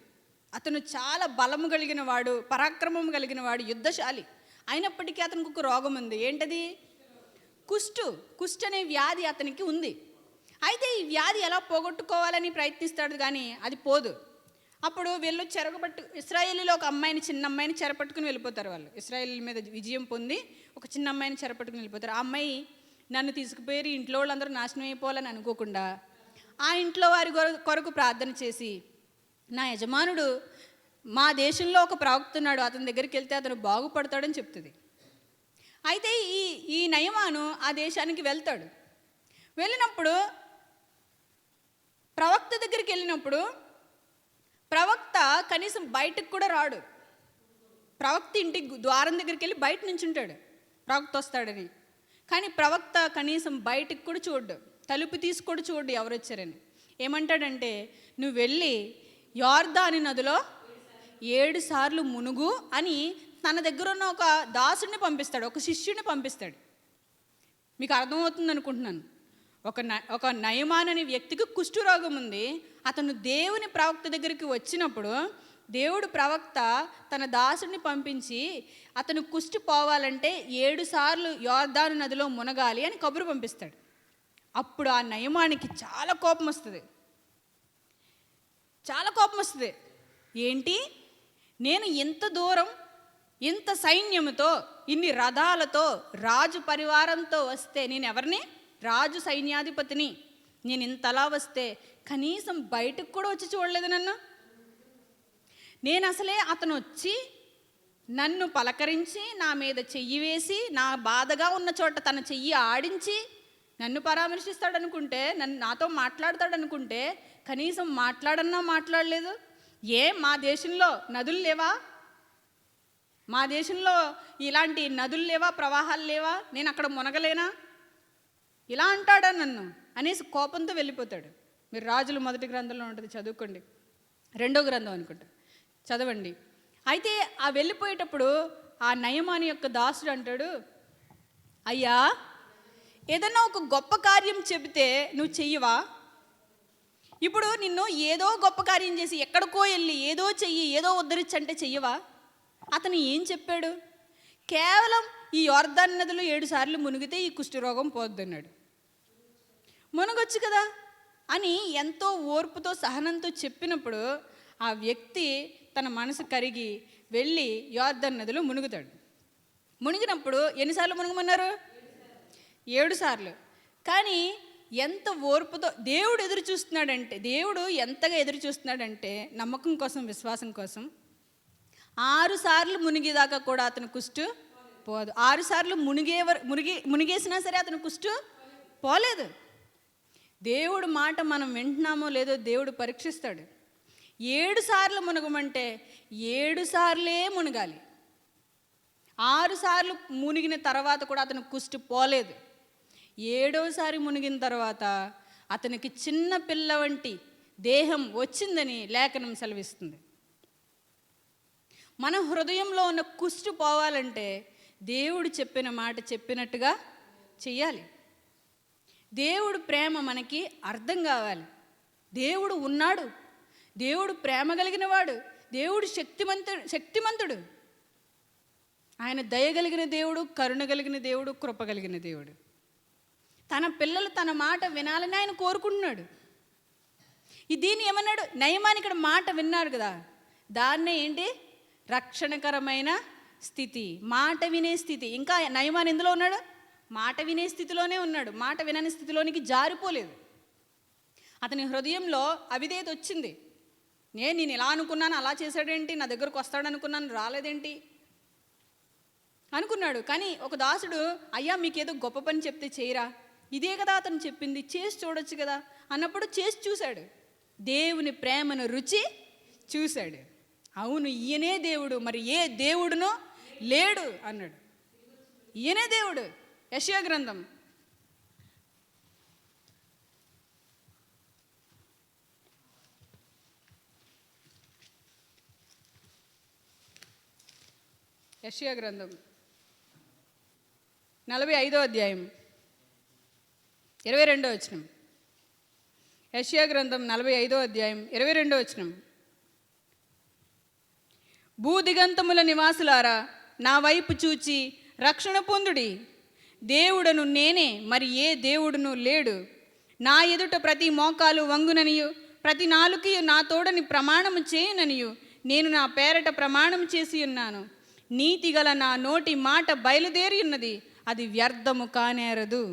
అతను చాలా బలము కలిగిన వాడు, పరాక్రమం కలిగిన వాడు, యుద్ధశాలి. అయినప్పటికీ అతనికి ఒక రోగం ఉంది. ఏంటది? కుష్టు అనే వ్యాధి అతనికి ఉంది. అయితే ఈ వ్యాధి ఎలా పోగొట్టుకోవాలని ప్రయత్నిస్తాడు, కానీ అది పోదు. అప్పుడు వీళ్ళు ఇశ్రాయేలీలో ఒక అమ్మాయిని, చిన్న అమ్మాయిని చెరపట్టుకుని వెళ్ళిపోతారు. వాళ్ళు ఇశ్రాయేలీల మీద విజయం పొంది ఒక చిన్న అమ్మాయిని చెరపట్టుకుని వెళ్ళిపోతారు. ఆ అమ్మాయి నన్ను తీసుకుపోయి ఇంట్లో వాళ్ళందరూ నాశనం అయిపోవాలని అనుకోకుండా ఆ ఇంట్లో వారి కొరకు ప్రార్థన చేసి, నా యజమానుడు మా దేశంలో ఒక ప్రవక్త ఉన్నాడు, అతని దగ్గరికి వెళ్తే అతను బాగుపడతాడని చెప్తుంది. అయితే ఈ నయమాను ఆ దేశానికి వెళ్తాడు. వెళ్ళినప్పుడు ప్రవక్త దగ్గరికి వెళ్ళినప్పుడు ప్రవక్త కనీసం బయటకు కూడా రాడు. ప్రవక్త ఇంటి ద్వారం దగ్గరికి వెళ్ళి బయట నుంచి ఉంటాడు ప్రవక్త వస్తాడని. కానీ ప్రవక్త కనీసం బయటకు కూడా చూడ్డు, తలుపు తీసి కూడా చూడ్డు ఎవరు వచ్చారని. ఏమంటాడంటే, నువ్వు వెళ్ళి యోర్దాను నదిలో 7 సార్లు మునుగు అని తన దగ్గర ఉన్న ఒక దాసుడిని పంపిస్తాడు, ఒక శిష్యుని పంపిస్తాడు. మీకు అర్థమవుతుంది అనుకుంటున్నాను. ఒక నయమాన్ అనే వ్యక్తికి కుష్ఠరోగం ఉంది. అతను దేవుని ప్రవక్త దగ్గరికి వచ్చినప్పుడు దేవుడు ప్రవక్త తన దాసుడిని పంపించి అతను కుష్టి పోవాలంటే 7 సార్లు యోర్దాను నదిలో మునగాలి అని కబురు పంపిస్తాడు. అప్పుడు ఆ నయమానికి చాలా కోపం వస్తుంది. ఏంటి, నేను ఇంత దూరం ఇంత సైన్యముతో ఇన్ని రథాలతో రాజు పరివారంతో వస్తే నేను ఎవరిని? రాజు సైన్యాధిపతిని. నేను ఇంతలా వస్తే కనీసం బయటకు కూడా వచ్చి చూడలేదు నన్ను. నేను అసలే అతను వచ్చి నన్ను పలకరించి నా మీద చెయ్యి వేసి నా బాధగా ఉన్న చోట తన చెయ్యి ఆడించి నన్ను పరామర్శిస్తాడనుకుంటే, నాతో మాట్లాడతాడనుకుంటే కనీసం మాట్లాడన్నా మాట్లాడలేదు. మా దేశంలో నదులు లేవా? మా దేశంలో ఇలాంటి నదులు లేవా? ప్రవాహాలు లేవా? నేను అక్కడ మునగలేనా? ఇలా అంటాడా నన్ను అనేసి కోపంతో వెళ్ళిపోతాడు. మీరు రాజుల మొదటి గ్రంథంలో ఉంటుంది, చదువుకోండి. 2వ గ్రంథం అనుకుంటా, చదవండి. అయితే ఆ వెళ్ళిపోయేటప్పుడు ఆ నయమాని యొక్క దాసుడు అంటాడు, అయ్యా ఏదన్నా ఒక గొప్ప కార్యం చెబితే నువ్వు చెయ్యవా? ఇప్పుడు నిన్ను ఏదో గొప్ప కార్యం చేసి ఎక్కడికో వెళ్ళి ఏదో చెయ్యి, ఏదో ఉద్ధరించంటే చెయ్యవా? అతను ఏం చెప్పాడు? కేవలం ఈ యోర్దాను నదిలో 7 సార్లు మునిగితే ఈ కుష్ఠరోగం పోద్దన్నాడు. మునగొచ్చు కదా అని ఎంతో ఓర్పుతో సహనంతో చెప్పినప్పుడు ఆ వ్యక్తి తన మనసు కరిగి వెళ్ళి యోర్దాను నదిలో మునుగుతాడు. మునిగినప్పుడు ఎన్నిసార్లు మునగమన్నారు? 7 సార్లు. కానీ ఎంత ఓర్పుతో దేవుడు ఎదురు చూస్తున్నాడంటే, దేవుడు ఎంతగా ఎదురు చూస్తున్నాడంటే నమ్మకం కోసం, విశ్వాసం కోసం 6 సార్లు మునిగేదాకా కూడా అతను కుష్టు పోదు. 6 సార్లు మునిగేసినా సరే అతను కుష్టు పోలేదు. దేవుడు మాట మనం వింటున్నామో లేదో దేవుడు పరీక్షిస్తాడు. 7 సార్లు మునగమంటే 7 సార్లే మునగాలి. 6 సార్లు మునిగిన తర్వాత కూడా అతను కుష్టి పోలేదు. 7వసారి మునిగిన తర్వాత అతనికి చిన్న పిల్ల వంటి దేహం వచ్చిందని లేఖనం సెలవిస్తుంది. మన హృదయంలో ఉన్న కుష్టు పోవాలంటే దేవుడు చెప్పిన మాట చెప్పినట్టుగా చెయ్యాలి. దేవుడు ప్రేమ మనకి అర్థం కావాలి. దేవుడు ఉన్నాడు, దేవుడు ప్రేమ కలిగిన వాడు, దేవుడు శక్తిమంతుడు. ఆయన దయగలిగిన దేవుడు, కరుణ కలిగిన దేవుడు, కృప కలిగిన దేవుడు. తన పిల్లలు తన మాట వినాలని ఆయన కోరుకుంటున్నాడు. దీన్ని ఏమన్నాడు? నయమాని ఇక్కడ మాట విన్నారు కదా, దాన్నే ఏంటి? రక్షణకరమైన స్థితి, మాట వినే స్థితి. ఇంకా నయమాని ఎందులో ఉన్నాడు? మాట వినే స్థితిలోనే ఉన్నాడు. మాట వినని స్థితిలోనికి జారిపోలేదు. అతని హృదయంలో అవిధేయత వచ్చింది. నేను ఇలా అనుకున్నాను, అలా చేశాడేంటి, నా దగ్గరకు వస్తాడనుకున్నాను, రాలేదేంటి అనుకున్నాడు. కానీ ఒక దాసుడు, అయ్యా మీకేదో గొప్ప పని చెప్తే చేయరా, ఇదే కదా అతను చెప్పింది, చేసి చూడొచ్చు కదా అన్నప్పుడు చేసి చూశాడు. దేవుని ప్రేమను రుచి చూశాడు. అవును, ఈయనే దేవుడు, మరి ఏ దేవుడునో లేడు అన్నాడు. ఈయనే దేవుడు. యెషయా గ్రంథం 45వ అధ్యాయం 22వ వచనం. యెషయా గ్రంథం 45వ అధ్యాయం 22వ వచనం. భూదిగంతముల నివాసులారా, నా వైపు చూచి రక్షణ పొందుడి. దేవుడను నేనే, మరి ఏ దేవుడును లేడు. నా ఎదుట ప్రతి మోకాలు వంగుననియు, ప్రతి నాలుకయు నా తోడని ప్రమాణము చేయననియు నేను నా పేరట ప్రమాణం చేసి ఉన్నాను. నీతిగల నా నోటి మాట బయలుదేరి ఉన్నది, అది వ్యర్థము కానేరదు.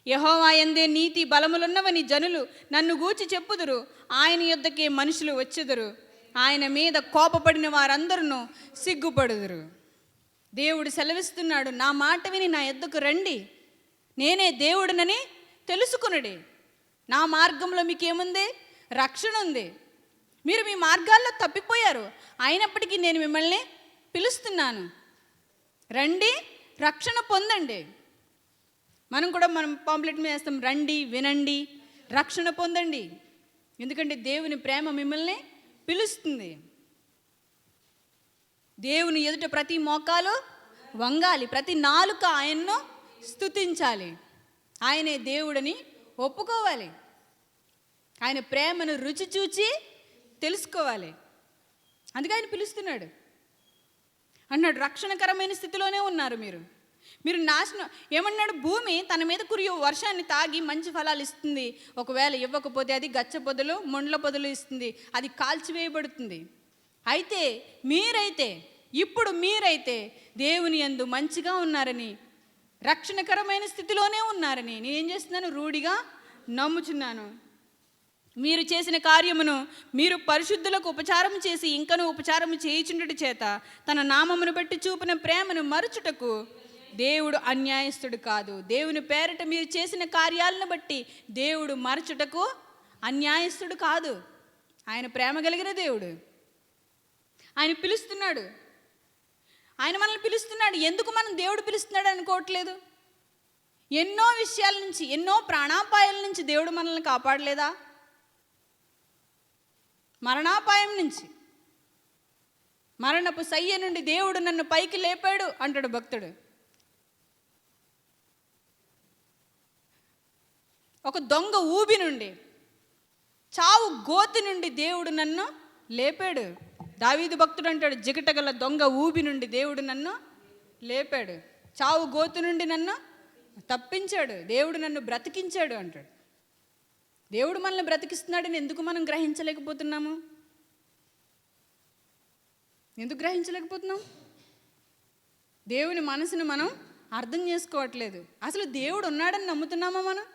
యెహోవా యందే నీతి బలములున్నవని జనులు నన్ను గూర్చి చెప్పుదురు. ఆయన యొద్దకే మనుషులు వచ్చెదరు. ఆయన మీద కోపపడిన వారందరూ సిగ్గుపడుదురు. దేవుడు సెలవిస్తున్నాడు, నా మాట విని నా యొద్దకు రండి, నేనే దేవుడినని తెలుసుకునుడి. నా మార్గంలో మీకేముంది? రక్షణ ఉంది. మీరు మీ మార్గాల్లో తప్పిపోయారు, అయినప్పటికీ నేను మిమ్మల్ని పిలుస్తున్నాను, రండి, రక్షణ పొందండి. మనం పాంప్లెట్ మీద వేస్తాం, రండి, వినండి, రక్షణ పొందండి. ఎందుకంటే దేవుని ప్రేమ మిమ్మల్ని పిలుస్తుంది. దేవుని ఎదుట ప్రతి మోకాలు వంగాలి, ప్రతి నాలుక ఆయన్ను స్తుతించాలి. ఆయనే దేవుడని ఒప్పుకోవాలి. ఆయన ప్రేమను రుచి చూచి తెలుసుకోవాలి. అందుకే ఆయన పిలుస్తున్నాడు. అన్నాడు, రక్షణకరమైన స్థితిలోనే ఉన్నారు మీరు. మీరు నాశనం ఏమన్నాడు? భూమి తన మీద కురియు వర్షాన్ని తాగి మంచి ఫలాలు ఇస్తుంది. ఒకవేళ ఇవ్వకపోతే అది గచ్చ పొదలు, మొండ్ల పొదలు ఇస్తుంది, అది కాల్చివేయబడుతుంది. అయితే ఇప్పుడు మీరైతే దేవుని యందు మంచిగా ఉన్నారని, రక్షణకరమైన స్థితిలోనే ఉన్నారని నేనేం చేస్తున్నాను? రూఢిగా నమ్ముచున్నాను. మీరు చేసిన కార్యమును మీరు పరిశుద్ధులకు ఉపచారం చేసి ఇంకనూ ఉపచారము చేయుచుండుట చేత తన నామమును బట్టి చూపిన ప్రేమను మరచుటకు దేవుడు అన్యాయస్తుడు కాదు. దేవుని పేరట మీరు చేసిన కార్యాలను బట్టి దేవుడు మరచుటకు అన్యాయస్తుడు కాదు. ఆయన ప్రేమ కలిగిన దేవుడు. ఆయన పిలుస్తున్నాడు. ఆయన మనల్ని పిలుస్తున్నాడు. ఎందుకు మనం దేవుడు పిలుస్తున్నాడు అనుకోవట్లేదు? ఎన్నో విషయాల నుంచి, ఎన్నో ప్రాణాపాయాల నుంచి దేవుడు మనల్ని కాపాడలేదా? మరణాపాయం నుంచి, మరణపు సయ్య నుండి దేవుడు నన్ను పైకి లేపాడు అంటాడు భక్తుడు. ఒక దొంగ ఊబి నుండి, చావు గోతి నుండి దేవుడు నన్ను లేపాడు. దావీదు భక్తుడు అంటాడు, జిగటగల దొంగ ఊబి నుండి దేవుడు నన్ను లేపాడు, చావు గోతి నుండి నన్ను తప్పించాడు, దేవుడు నన్ను బ్రతికించాడు అంటాడు. దేవుడు మనల్ని బ్రతికిస్తున్నాడని ఎందుకు మనం గ్రహించలేకపోతున్నాము? ఎందుకు గ్రహించలేకపోతున్నాం? దేవుని మనసును మనం అర్థం చేసుకోవట్లేదు. అసలు దేవుడు ఉన్నాడని నమ్ముతున్నామా మనం?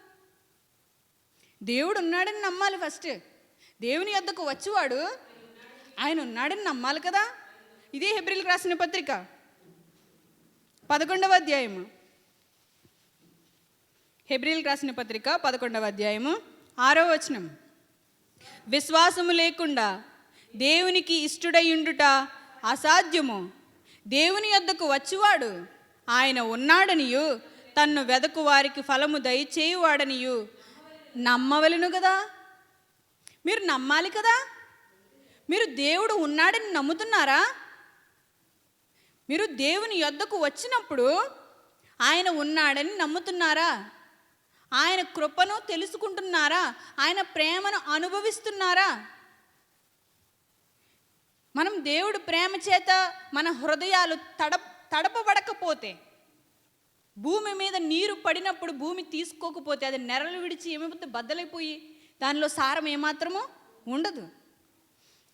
దేవుడు ఉన్నాడని నమ్మాలి ఫస్ట్. దేవుని యొద్దకు వచ్చేవాడు ఆయన ఉన్నాడని నమ్మాలి కదా. ఇదే హెబ్రీయులకు రాసిన పత్రిక 11వ అధ్యాయము. హెబ్రీయులకు రాసిన పత్రిక 11వ అధ్యాయము 6వ వచనం. విశ్వాసము లేకుండా దేవునికి ఇష్టుడయుండుట అసాధ్యము. దేవుని యొద్దకు వచ్చువాడు ఆయన ఉన్నాడనియు తన్ను వెదకు వారికి ఫలము దయచేయువాడనియు నమ్మవలెను కదా. మీరు నమ్మాలి కదా. మీరు దేవుడు ఉన్నాడని నమ్ముతున్నారా? మీరు దేవుని యొద్దకు వచ్చినప్పుడు ఆయన ఉన్నాడని నమ్ముతున్నారా? ఆయన కృపను తెలుసుకుంటున్నారా? ఆయన ప్రేమను అనుభవిస్తున్నారా? మనం దేవుడు ప్రేమ చేత మన హృదయాలు తడపబడకపోతే, భూమి మీద నీరు పడినప్పుడు భూమి తీసుకోకపోతే అది నెరలు విడిచి ఏమైపోతే బద్దలైపోయి దానిలో సారం ఏమాత్రమూ ఉండదు.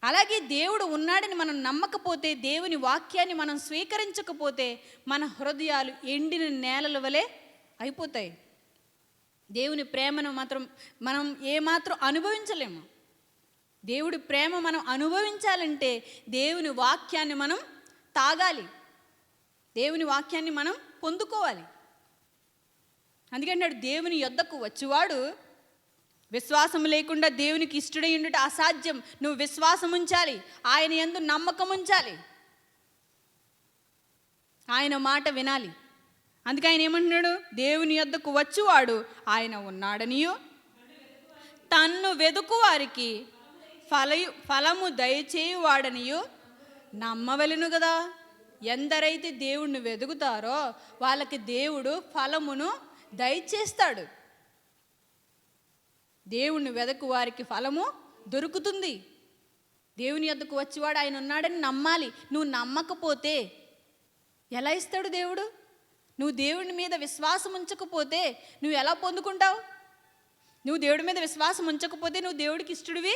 అలాగే దేవుడు ఉన్నాడని మనం నమ్మకపోతే, దేవుని వాక్యాన్ని మనం స్వీకరించకపోతే మన హృదయాలు ఎండిన నేలల వలె అయిపోతాయి. దేవుని ప్రేమను మాత్రం మనం ఏమాత్రం అనుభవించలేము. దేవుడి ప్రేమ మనం అనుభవించాలంటే దేవుని వాక్యాన్ని మనం తాగాలి, దేవుని వాక్యాన్ని మనం పొందుకోవాలి. అందుకంటే దేవుని యొద్దకు వచ్చేవాడు విశ్వాసం లేకుండా దేవునికి ఇష్టడై ఉండుట అసాధ్యం. నువ్వు విశ్వాసం ఉంచాలి, ఆయన యందు నమ్మకం ఉంచాలి, ఆయన మాట వినాలి. అందుకే ఆయన ఏమంటున్నాడు? దేవుని యొద్దకు వచ్చువాడు ఆయన ఉన్నాడనియు తన్ను వెదుకు వారికి ఫలము దయచేయువాడనియు నమ్మవలెను కదా. ఎందరైతే దేవుణ్ణి వెదుకుతారో వాళ్ళకి దేవుడు ఫలమును దయచేస్తాడు. దేవుణ్ణి వెదకు వారికి ఫలము దొరుకుతుంది. దేవుని యొద్దకు వచ్చేవాడు ఆయన ఉన్నాడని నమ్మాలి. నువ్వు నమ్మకపోతే ఎలా ఇస్తాడు దేవుడు? నువ్వు దేవుని మీద విశ్వాసం ఉంచకపోతే నువ్వు ఎలా పొందుకుంటావు? నువ్వు దేవుడి మీద విశ్వాసం ఉంచకపోతే నువ్వు దేవుడికి ఇష్టడివి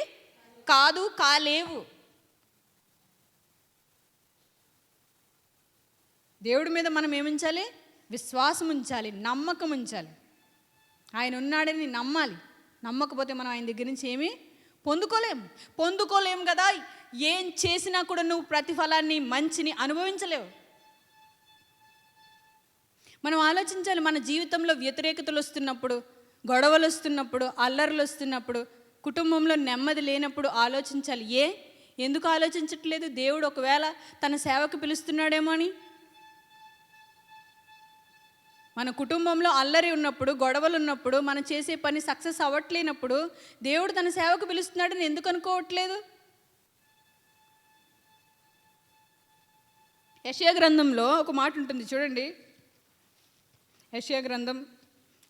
కాలేవు. దేవుడి మీద మనం ఏముంచాలి? విశ్వాసం ఉంచాలి, నమ్మకం ఉంచాలి. ఆయన ఉన్నాడని నమ్మాలి. నమ్మకపోతే మనం ఆయన దగ్గర నుంచి ఏమీ పొందుకోలేము కదా. ఏం చేసినా కూడా నువ్వు ప్రతిఫలాన్ని, మంచిని అనుభవించలేవు. మనం ఆలోచించాలి. మన జీవితంలో వ్యతిరేకతలు వస్తున్నప్పుడు, గొడవలు వస్తున్నప్పుడు, అల్లర్లు వస్తున్నప్పుడు, కుటుంబంలో నెమ్మది లేనప్పుడు ఆలోచించాలి. ఎందుకు ఆలోచించట్లేదు? దేవుడు ఒకవేళ తన సేవకు పిలుస్తున్నాడేమో అని. మన కుటుంబంలో అల్లరి ఉన్నప్పుడు, గొడవలు ఉన్నప్పుడు, మనం చేసే పని సక్సెస్ అవ్వట్లేనప్పుడు దేవుడు తన సేవకు పిలుస్తున్నాడని ఎందుకు అనుకోవట్లేదు? యెషయా గ్రంథంలో ఒక మాట ఉంటుంది చూడండి. యెషయా గ్రంథం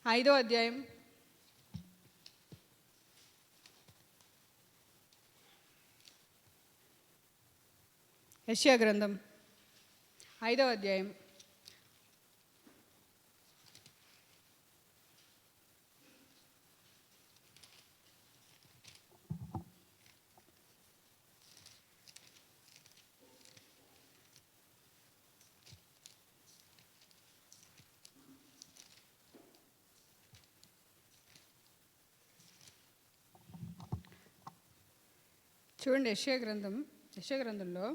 5వ అధ్యాయం 5వ అధ్యాయం చూడండి, యెషయా గ్రంథంలో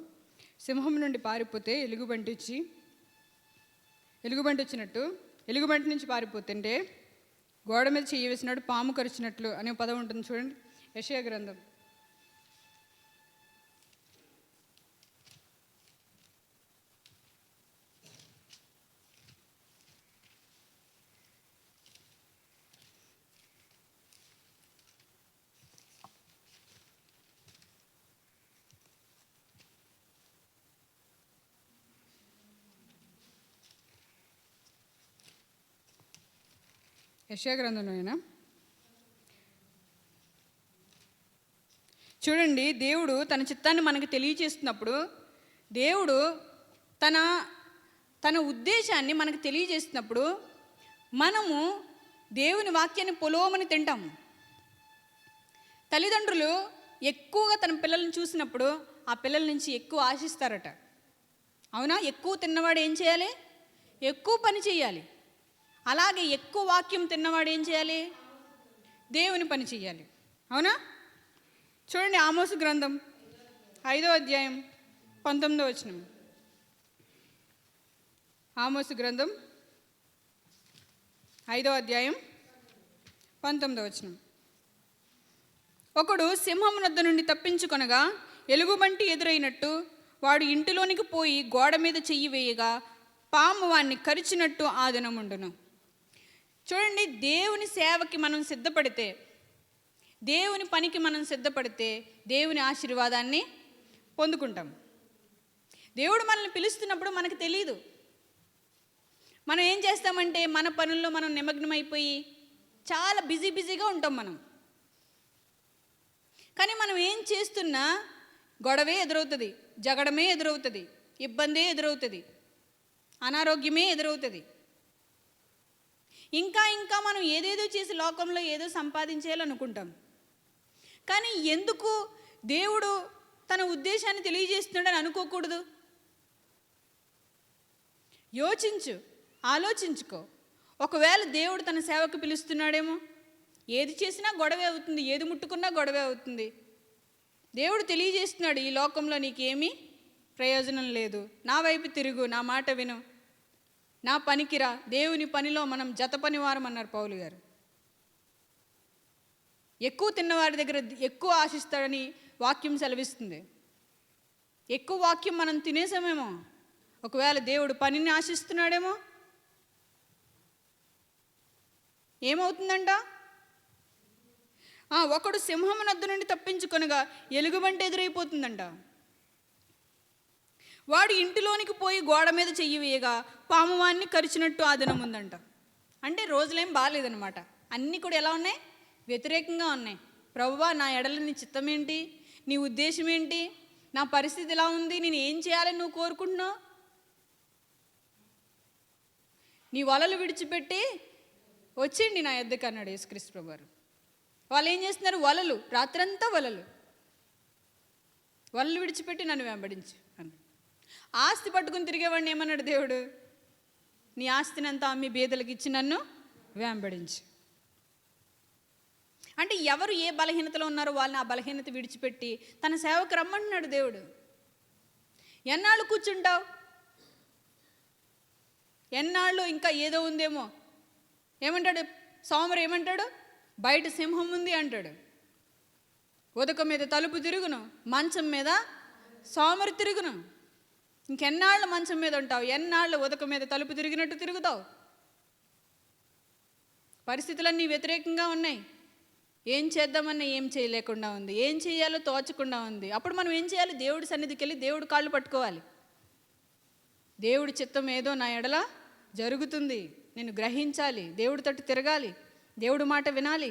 సింహం నుండి పారిపోతే ఎలుగుబంటి వచ్చినట్టు, ఎలుగుబంటి నుంచి పారిపోతుంటే గోడ మీద చెయ్యి వేసినాడు, పాము కరిచినట్లు అనే పదం ఉంటుంది. చూడండి, యెషయా గ్రంథం 5. చూడండి, దేవుడు తన చిత్తాన్ని మనకు తెలియజేస్తున్నప్పుడు, దేవుడు తన తన ఉద్దేశాన్ని మనకు తెలియజేస్తున్నప్పుడు మనము దేవుని వాక్యాన్ని పొలోమని తింటాము. తల్లిదండ్రులు ఎక్కువగా తన పిల్లల్ని చూసినప్పుడు ఆ పిల్లల నుంచి ఎక్కువ ఆశిస్తారట. అవునా? ఎక్కువ తిన్నవాడు ఏం చేయాలి? ఎక్కువ పని చేయాలి. అలాగే ఎక్కువ వాక్యం తిన్నవాడు ఏం చేయాలి? దేవుని పని చేయాలి. అవునా? చూడండి, ఆమోసు గ్రంథం 5:19. ఆమోసు గ్రంథం 5:19. ఒకడు సింహం వద్ద నుండి తప్పించుకొనగా ఎలుగుబంటి ఎదురైనట్టు వాడు ఇంటిలోనికి పోయి గోడ మీద చెయ్యి వేయగా పాము వాణ్ణి కరిచినట్టు ఆ దినముండును. చూడండి, దేవుని సేవకి మనం సిద్ధపడితే, దేవుని పనికి మనం సిద్ధపడితే దేవుని ఆశీర్వాదాన్ని పొందుకుంటాం. దేవుడు మనల్ని పిలుస్తున్నప్పుడు మనకు తెలియదు. మనం ఏం చేస్తామంటే మన పనుల్లో మనం నిమగ్నమైపోయి చాలా బిజీగా ఉంటాం మనం. కానీ మనం ఏం చేస్తున్నా గొడవే ఎదురవుతుంది, జగడమే ఎదురవుతుంది, ఇబ్బందే ఎదురవుతుంది, అనారోగ్యమే ఎదురవుతుంది. ఇంకా మనం ఏదేదో చేసి లోకంలో ఏదో సంపాదించేయాలనుకుంటాం. కానీ ఎందుకు దేవుడు తన ఉద్దేశాన్ని తెలియజేస్తున్నాడని అనుకోకూడదు? ఆలోచించుకో. ఒకవేళ దేవుడు తన సేవకు పిలుస్తున్నాడేమో. ఏది చేసినా గొడవే అవుతుంది, ఏది ముట్టుకున్నా గొడవే అవుతుంది. దేవుడు తెలియజేస్తున్నాడు, ఈ లోకంలో నీకేమీ ప్రయోజనం లేదు, నా వైపు తిరుగు, నా మాట విను, నా పనికిరా. దేవుని పనిలో మనం జత పనివారం అన్నారు పౌలు గారు. ఎక్కువ తిన్నవారి దగ్గర ఎక్కువ ఆశిస్తాడని వాక్యం సెలవిస్తుంది. ఎక్కువ వాక్యం మనం తినేసామేమో. ఒకవేళ దేవుడు పనిని ఆశిస్తున్నాడేమో. ఏమవుతుందంట? ఒకడు సింహం వద్ద నుండి తప్పించుకొనగా ఎలుగుబంటి ఎదురైపోతుందంట. వాడు ఇంటిలోనికి పోయి గోడ మీద చెయ్యి వేయగా పాము వాణ్ణి కరిచినట్టు ఆ దినం ఉందంట. అంటే రోజులేం బాగాలేదనమాట. అన్నీ కూడా ఎలా ఉన్నాయి? వ్యతిరేకంగా ఉన్నాయి. ప్రభువా, నా ఎడల నీ చిత్తం ఏంటి? నీ ఉద్దేశం ఏంటి? నా పరిస్థితి ఎలా ఉంది? నేను ఏం చేయాలని నువ్వు కోరుకుంటున్నావు? నీ వలలు విడిచిపెట్టి వచ్చిండి నా యొద్దకు అన్నాడు యేసుక్రీస్తు ప్రభువారు. వాళ్ళు ఏం చేస్తున్నారు? వలలు, రాత్రంతా వలలు విడిచిపెట్టి నన్ను వెంబడించు అన్నాడు. ఆస్తి పట్టుకుని తిరిగేవాడిని ఏమన్నాడు దేవుడు? నీ ఆస్తిని అంతా అమ్మి బీదలకు ఇచ్చి నన్ను వెంబడించు. అంటే ఎవరు ఏ బలహీనతలో ఉన్నారో వాళ్ళని ఆ బలహీనత విడిచిపెట్టి తన సేవకు రమ్మంటున్నాడు దేవుడు. ఎన్నాళ్ళు కూర్చుంటావు? ఎన్నాళ్ళు ఇంకా ఏదో ఉందేమో. ఏమంటాడు సోమరు? ఏమంటాడు? బయట సింహం ఉంది అంటాడు, ఉదక మీద తలుపు తిరుగును, మంచం మీద సోమరు తిరుగును. ఇంకెన్నాళ్ళు మంచం మీద ఉంటావు? ఎన్నాళ్ళు ఉదక మీద తలుపు తిరిగినట్టు తిరుగుతావు? పరిస్థితులన్నీ వ్యతిరేకంగా ఉన్నాయి. ఏం చేద్దామన్నా ఏం చేయలేకుండా ఉంది, ఏం చేయాలో తోచకుండా ఉంది. అప్పుడు మనం ఏం చేయాలి? దేవుడి సన్నిధికి వెళ్ళి దేవుడి కాళ్ళు పట్టుకోవాలి. దేవుడి చిత్తం ఏదో నా ఎడల జరుగుతుంది, నేను గ్రహించాలి, దేవుడి తట్టు తిరగాలి, దేవుడి మాట వినాలి.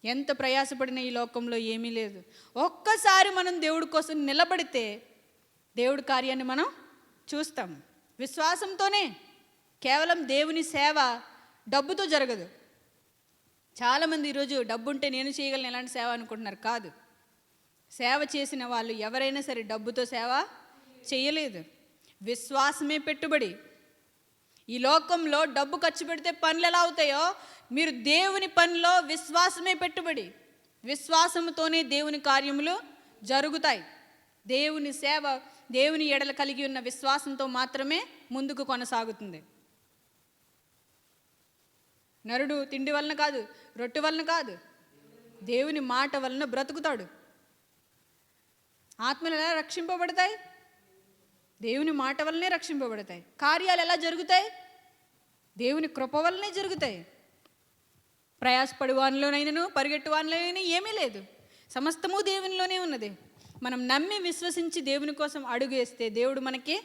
ఎంత ప్రయాసపడినా ఈ లోకంలో ఏమీ లేదు. ఒక్కసారి మనం దేవుడి కోసం నిలబడితే దేవుడి కార్యాన్ని మనం చూస్తాం. విశ్వాసంతోనే. కేవలం దేవుని సేవ డబ్బుతో జరగదు. చాలామంది ఈరోజు డబ్బు ఉంటే నేను చేయగలను ఎలాంటి సేవ అనుకుంటున్నారు. కాదు. సేవ చేసిన వాళ్ళు ఎవరైనా సరే డబ్బుతో సేవ చేయలేదు. విశ్వాసమే పెట్టుబడి. ఈ లోకంలో డబ్బు ఖర్చు పెడితే పనులు ఎలా అవుతాయో, మీరు దేవుని పనిలో విశ్వాసమే పెట్టుబడి. విశ్వాసముతోనే దేవుని కార్యములు జరుగుతాయి. దేవుని సేవ, దేవుని ఎడల కలిగి ఉన్న విశ్వాసంతో మాత్రమే ముందుకు కొనసాగుతుంది. నరుడు తిండి వలన కాదు, రొట్టె వలన కాదు, దేవుని మాట వలన బ్రతుకుతాడు. ఆత్మలు ఎలా రక్షింపబడతాయి? దేవుని మాట వల్లనే రక్షింపబడతాయి. కార్యాలు ఎలా జరుగుతాయి? దేవుని కృప వల్లనే జరుగుతాయి. ప్రయాసపడు వానిలోనైనను పరిగెట్టు వానిలోనైనా ఏమీ లేదు, సమస్తము దేవునిలోనే ఉన్నది. మనం నమ్మి విశ్వసించి దేవుని కోసం అడుగు వేస్తే దేవుడు మనకి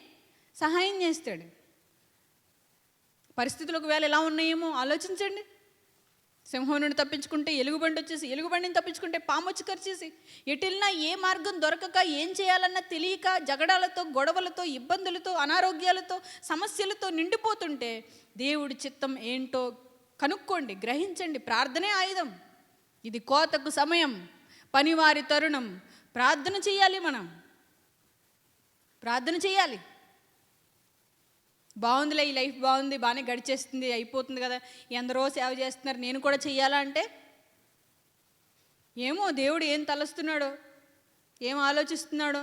సహాయం చేస్తాడు. పరిస్థితులు ఒకవేళ ఎలా ఉన్నాయేమో ఆలోచించండి. సింహం నుండి తప్పించుకుంటే ఎలుగుబండి వచ్చేసి, ఎలుగుబండిని తప్పించుకుంటే పాము వచ్చి కరిచేసి, ఎటున్నా ఏ మార్గం దొరకక ఏం చేయాలన్నా తెలియక జగడాలతో, గొడవలతో, ఇబ్బందులతో, అనారోగ్యాలతో, సమస్యలతో నిండిపోతుంటే దేవుడి చిత్తం ఏంటో కనుక్కోండి, గ్రహించండి. ప్రార్థనే ఆయుధం. ఇది కోతకు సమయం, పనివారి తరుణం. ప్రార్థన చేయాలి, మనం ప్రార్థన చేయాలి. బాగుందిలే, ఈ లైఫ్ బాగుంది, బాగానే గడిచేస్తుంది, అయిపోతుంది కదా, ఎందరో సేవ చేస్తున్నారు, నేను కూడా చెయ్యాలా అంటే ఏమో దేవుడు ఏం తలస్తున్నాడో, ఏం ఆలోచిస్తున్నాడో.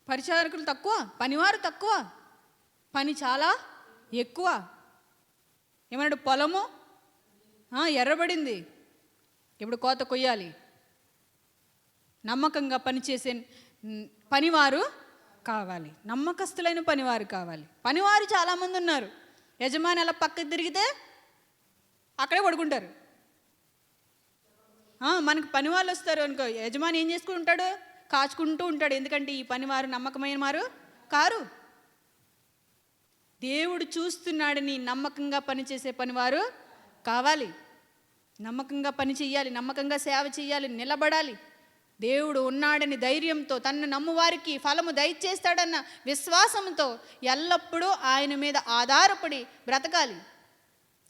పరిచారకులు తక్కువ, పనివారు తక్కువ, పని చాలా ఎక్కువ. ఏమన్నాడు? పొలము ఎర్రబడింది, ఇప్పుడు కోత కొయ్యాలి. నమ్మకంగా పనిచేసే పనివారు కావాలి, నమ్మకస్తులైన పనివారు కావాలి. పనివారు చాలామంది ఉన్నారు. యజమాని అలా పక్కకు తిరిగితే అక్కడే పడుకుంటారు. మనకు పనివాళ్ళు వస్తారు అనుకో, యజమాని ఏం చేసుకుంటూ ఉంటాడు? కాచుకుంటూ ఉంటాడు. ఎందుకంటే ఈ పనివారు నమ్మకమైన వారు కారు. దేవుడు చూస్తున్నాడని నమ్మకంగా పనిచేసే పనివారు కావాలి. నమ్మకంగా పని చెయ్యాలి, నమ్మకంగా సేవ చేయాలి, నిలబడాలి. దేవుడు ఉన్నాడని ధైర్యంతో, తన్ను నమ్మువారికి ఫలము దయచేస్తాడన్న విశ్వాసంతో ఎల్లప్పుడూ ఆయన మీద ఆధారపడి బ్రతకాలి.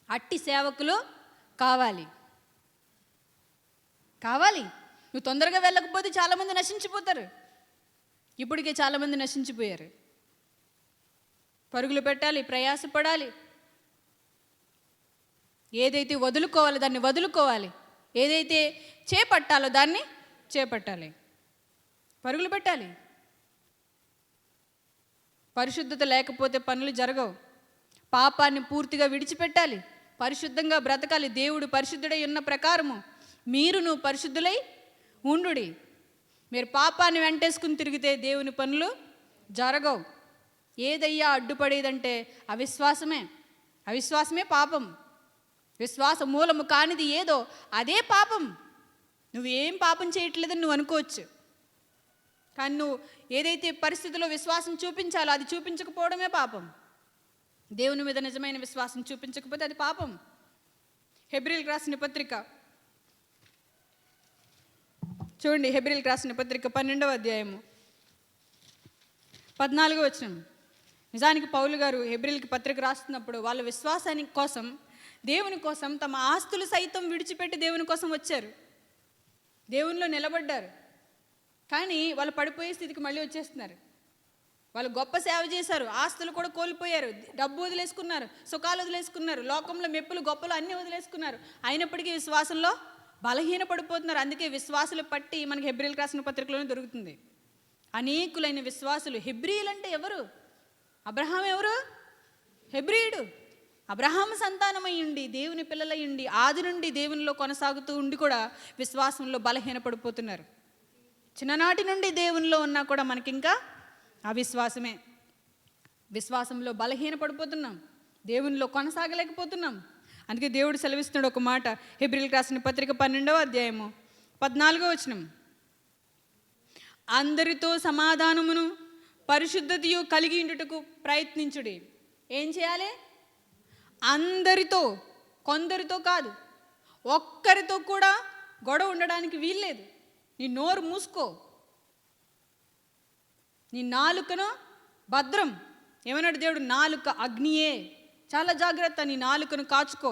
అట్టి సేవకులు కావాలి. నువ్వు తొందరగా వెళ్ళకపోతే చాలామంది నశించిపోతారు. ఇప్పటికే చాలామంది నశించిపోయారు. పరుగులు పెట్టాలి, ప్రయాసపడాలి. ఏదైతే వదులుకోవాలో దాన్ని వదులుకోవాలి, ఏదైతే చేపట్టాలో దాన్ని చేపట్టాలి. పరుగులు పెట్టాలి. పరిశుద్ధత లేకపోతే పనులు జరగవు. పాపాన్ని పూర్తిగా విడిచిపెట్టాలి, పరిశుద్ధంగా బ్రతకాలి. దేవుడు పరిశుద్ధుడై ఉన్న ప్రకారము మీరును పరిశుద్ధులై ఉండుడి. మీరు పాపాన్ని వెంటేసుకుని తిరిగితే దేవుని పనులు జరగవు. ఏదయ్యా అడ్డుపడేదంటే అవిశ్వాసమే పాపం. విశ్వాస మూలము కానిది ఏదో అదే పాపం. నువ్వేం పాపం చేయట్లేదని నువ్వు అనుకోవచ్చు, కానీ నువ్వు ఏదైతే పరిస్థితిలో విశ్వాసం చూపించాలో అది చూపించకపోవడమే పాపం. దేవుని మీద నిజమైన విశ్వాసం చూపించకపోతే అది పాపం. హెబ్రీయులకు రాసిన పత్రిక చూడండి. హెబ్రీయులకు రాసిన పత్రిక 12వ అధ్యాయము 14వ వచనం. నిజానికి పౌలు గారు హెబ్రీయులకు పత్రిక రాస్తున్నప్పుడు వాళ్ళ విశ్వాసానికి కోసం, దేవుని కోసం తమ ఆస్తులు సైతం విడిచిపెట్టి దేవుని కోసం వచ్చారు, దేవునిలో నిలబడ్డారు. కానీ వాళ్ళు పడిపోయే స్థితికి మళ్ళీ వచ్చేస్తున్నారు. వాళ్ళు గొప్ప సేవ చేశారు, ఆస్తులు కూడా కోల్పోయారు, డబ్బు వదిలేసుకున్నారు, సుఖాలు వదిలేసుకున్నారు, లోకంలో మెప్పులు గొప్పలు అన్నీ వదిలేసుకున్నారు. అయినప్పటికీ విశ్వాసంలో బలహీన పడిపోతున్నారు. అందుకే విశ్వాసులు పట్టి మనకి హెబ్రీయులకు రాసిన పత్రికలోనే దొరుకుతుంది. అనేకులైన విశ్వాసులు. హెబ్రీయులు అంటే ఎవరు? అబ్రహాం ఎవరు? హెబ్రీయుడు. అబ్రహాము సంతానమై ఉండి, దేవుని పిల్లలై ఉండి, ఆది నుండి దేవునిలో కొనసాగుతూ ఉండి కూడా విశ్వాసంలో బలహీన పడిపోతున్నారు. చిన్ననాటి నుండి దేవునిలో ఉన్నా కూడా మనకింకా అవిశ్వాసమే. విశ్వాసంలో బలహీన పడిపోతున్నాం, దేవునిలో కొనసాగలేకపోతున్నాం. అందుకే దేవుడు సెలవిస్తున్నాడు ఒక మాట. హెబ్రీయులకు రాసిన పత్రిక 12వ అధ్యాయము 14వ వచనం. అందరితో సమాధానమును పరిశుద్ధతయు కలిగి ఉండుటకు ప్రయత్నించుడి. ఏం చేయాలి? అందరితో, కొందరితో కాదు, ఒక్కరితో కూడా గొడవ ఉండడానికి వీల్లేదు. నీ నోరు మూసుకో, నీ నాలుకను భద్రం. ఏమన్నాడు దేవుడు? నాలుక అగ్నియే, చాలా జాగ్రత్త, నీ నాలుకను కాచుకో.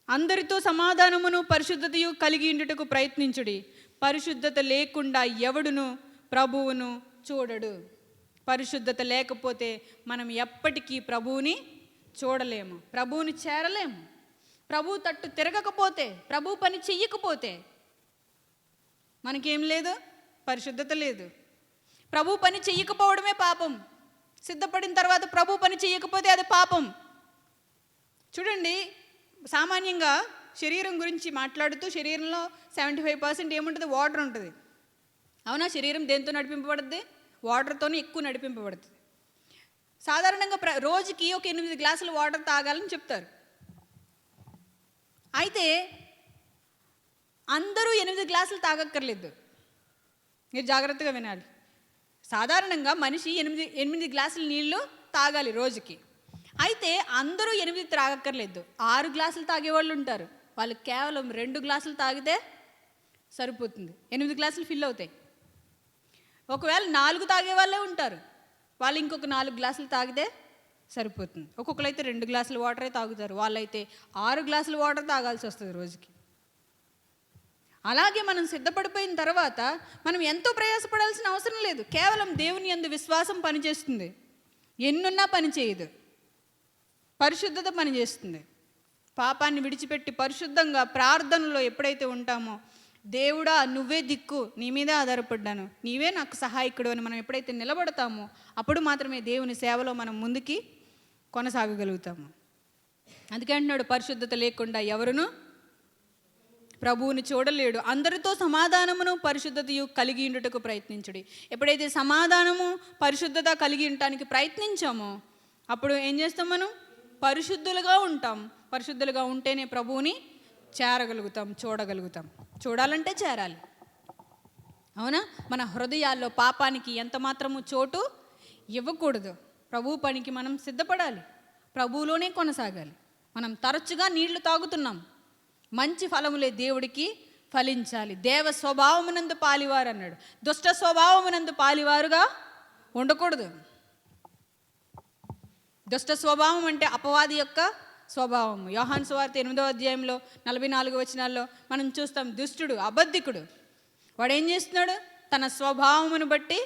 అందరితో సమాధానమును పరిశుద్ధతయు కలిగి ఉండుటకు ప్రయత్నించుడి. పరిశుద్ధత లేకుండా ఎవడును ప్రభువును చూడడు. పరిశుద్ధత లేకపోతే మనం ఎప్పటికీ ప్రభువుని చూడలేము, ప్రభువుని చేరలేము. ప్రభు తట్టు తిరగకపోతే, ప్రభు పని చెయ్యకపోతే మనకేం లేదు, పరిశుద్ధత లేదు. ప్రభు పని చెయ్యకపోవడమే పాపం. సిద్ధపడిన తర్వాత ప్రభు పని చెయ్యకపోతే అది పాపం. చూడండి, సామాన్యంగా శరీరం గురించి మాట్లాడుతూ శరీరంలో 75% ఏముంటుంది, వాటర్ ఉంటుంది. అవునా? శరీరం దేంతో నడిపింపబడుద్ది? వాటర్తోనే ఎక్కువ నడిపింపబడుతుంది. సాధారణంగా రోజుకి ఒక 8 గ్లాసులు వాటర్ తాగాలని చెప్తారు. అయితే అందరూ 8 గ్లాసులు తాగక్కర్లేదు. మీరు జాగ్రత్తగా వినాలి. సాధారణంగా మనిషి 8 గ్లాసుల నీళ్లు తాగాలి రోజుకి. అయితే అందరూ 8 తాగక్కర్లేదు. 6 గ్లాసులు తాగేవాళ్ళు ఉంటారు. వాళ్ళు కేవలం 2 గ్లాసులు తాగితే సరిపోతుంది, 8 గ్లాసులు ఫిల్ అవుతాయి. ఒకవేళ 4 తాగే వాళ్ళే ఉంటారు, వాళ్ళు ఇంకొక 4 గ్లాసులు తాగితే సరిపోతుంది. ఒక్కొక్కరు అయితే 2 గ్లాసులు వాటరే తాగుతారు, వాళ్ళైతే 6 గ్లాసులు వాటర్ తాగాల్సి వస్తుంది రోజుకి. అలాగే మనం సిద్ధపడిపోయిన తర్వాత మనం ఎంతో ప్రయాసపడాల్సిన అవసరం లేదు. కేవలం దేవుని యందు విశ్వాసం పనిచేస్తుంది. ఎన్నున్నా పని చేయదు, పరిశుద్ధత పనిచేస్తుంది. పాపాన్ని విడిచిపెట్టి పరిశుద్ధంగా ప్రార్థనలో ఎప్పుడైతే ఉంటామో, దేవుడా నువ్వే దిక్కు, నీ మీదే ఆధారపడ్డాను, నీవే నాకు సహాయకుడు అని మనం ఎప్పుడైతే నిలబడతామో అప్పుడు మాత్రమే దేవుని సేవలో మనం ముందుకి కొనసాగగలుగుతాము. అందుకే అంటున్నాడు, పరిశుద్ధత లేకుండా ఎవరును ప్రభువుని చూడలేడు. అందరితో సమాధానమును పరిశుద్ధతయు కలిగి ఉండుటకు ప్రయత్నించుడి. ఎప్పుడైతే సమాధానము పరిశుద్ధత కలిగి ఉండటానికి ప్రయత్నించామో అప్పుడు ఏం చేస్తాం, మనం పరిశుద్ధులుగా ఉంటాం. పరిశుద్ధులుగా ఉంటేనే ప్రభువుని చేరగలుగుతాం, చూడగలుగుతాం. చూడాలంటే చేరాలి. అవునా? మన హృదయాల్లో పాపానికి ఎంత మాత్రము చోటు ఇవ్వకూడదు. ప్రభు పనికి మనం సిద్ధపడాలి, ప్రభువులోనే కొనసాగాలి. మనం తరచుగా నీళ్లు తాగుతున్నాం, మంచి ఫలములే దేవుడికి ఫలించాలి. దేవ స్వభావమునందు పాలివారు అన్నాడు. దుష్ట స్వభావమునందు పాలివారుగా ఉండకూడదు. దుష్ట స్వభావం అంటే అపవాది యొక్క స్వభావం. యోహాను సువార్త 8వ అధ్యాయంలో 44 వచనాల్లో మనం చూస్తాం, దుష్టుడు, అబద్ధికుడు, వాడు ఏం చేస్తున్నాడు, తన స్వభావమును బట్టి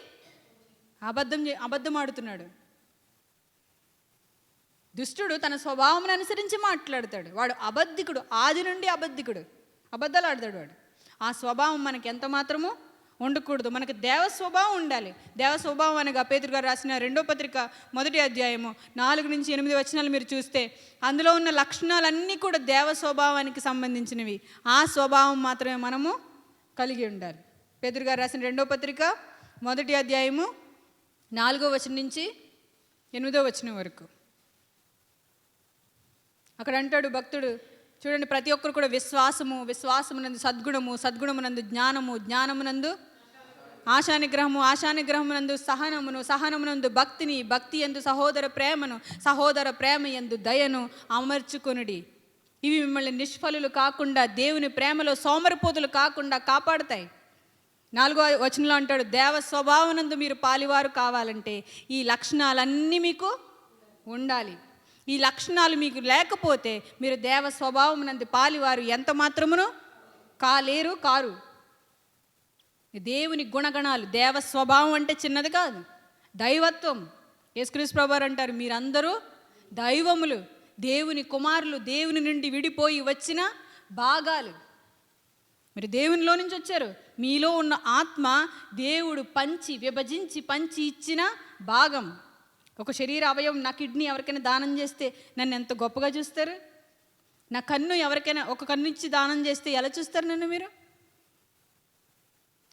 అబద్ధం ఆడుతున్నాడు. దుష్టుడు తన స్వభావం అనుసరించి మాట్లాడతాడు. వాడు అబద్ధికుడు, ఆది నుండి అబద్ధికుడు, అబద్ధాలు ఆడతాడు వాడు. ఆ స్వభావం మనకి ఎంత మాత్రము ఉండకూడదు. మనకు దేవ స్వభావం ఉండాలి. దేవ స్వభావం అనగా పేతురు గారు రాసిన 2వ పత్రిక 1వ అధ్యాయము 4-8 వచనాలు మీరు చూస్తే అందులో ఉన్న లక్షణాలన్నీ కూడా దేవ స్వభావానికి సంబంధించినవి. ఆ స్వభావం మాత్రమే మనము కలిగి ఉండాలి. పేతురు గారు రాసిన 2వ పత్రిక 1వ అధ్యాయము 4వ వచనం నుంచి 8వ వచనం వరకు అక్కడ అంటాడు భక్తుడు, చూడండి, ప్రతి ఒక్కరు కూడా విశ్వాసమునందు సద్గుణము, సద్గుణమునందు జ్ఞానము, జ్ఞానమునందు ఆశానిగ్రహము, ఆశానిగ్రహమునందు సహనమునందు భక్తిని, భక్తి యందు సహోదర ప్రేమను, సహోదర ప్రేమ యందు దయను అమర్చుకొనుడి. ఇవి మిమ్మల్ని నిష్ఫలులు కాకుండా, దేవుని ప్రేమలో సోమరిపోతులు కాకుండా కాపాడుతాయి. 4వ వచనంలో అంటాడు, దేవ స్వభావనందు మీరు పాలివారు కావాలంటే ఈ లక్షణాలన్నీ మీకు ఉండాలి. ఈ లక్షణాలు మీకు లేకపోతే మీరు దేవ స్వభావం నందు పాలివారు ఎంత మాత్రమును కారు. దేవుని గుణగణాలు, దేవ స్వభావం అంటే చిన్నది కాదు, దైవత్వం. యేసుక్రీస్తు ప్రభువారు అంటారు, మీరందరూ దైవములు, దేవుని కుమారులు, దేవుని నుండి విడిపోయి వచ్చిన భాగాలు. మీరు దేవునిలో నుంచి వచ్చారు. మీలో ఉన్న ఆత్మ దేవుడు విభజించి పంచి ఇచ్చిన భాగం. ఒక శరీర అవయవం, నా కిడ్నీ ఎవరికైనా దానం చేస్తే నన్ను ఎంత గొప్పగా చూస్తారు. నా కన్ను ఎవరికైనా ఒక కన్ను ఇచ్చి దానం చేస్తే ఎలా చూస్తారు నన్ను మీరు?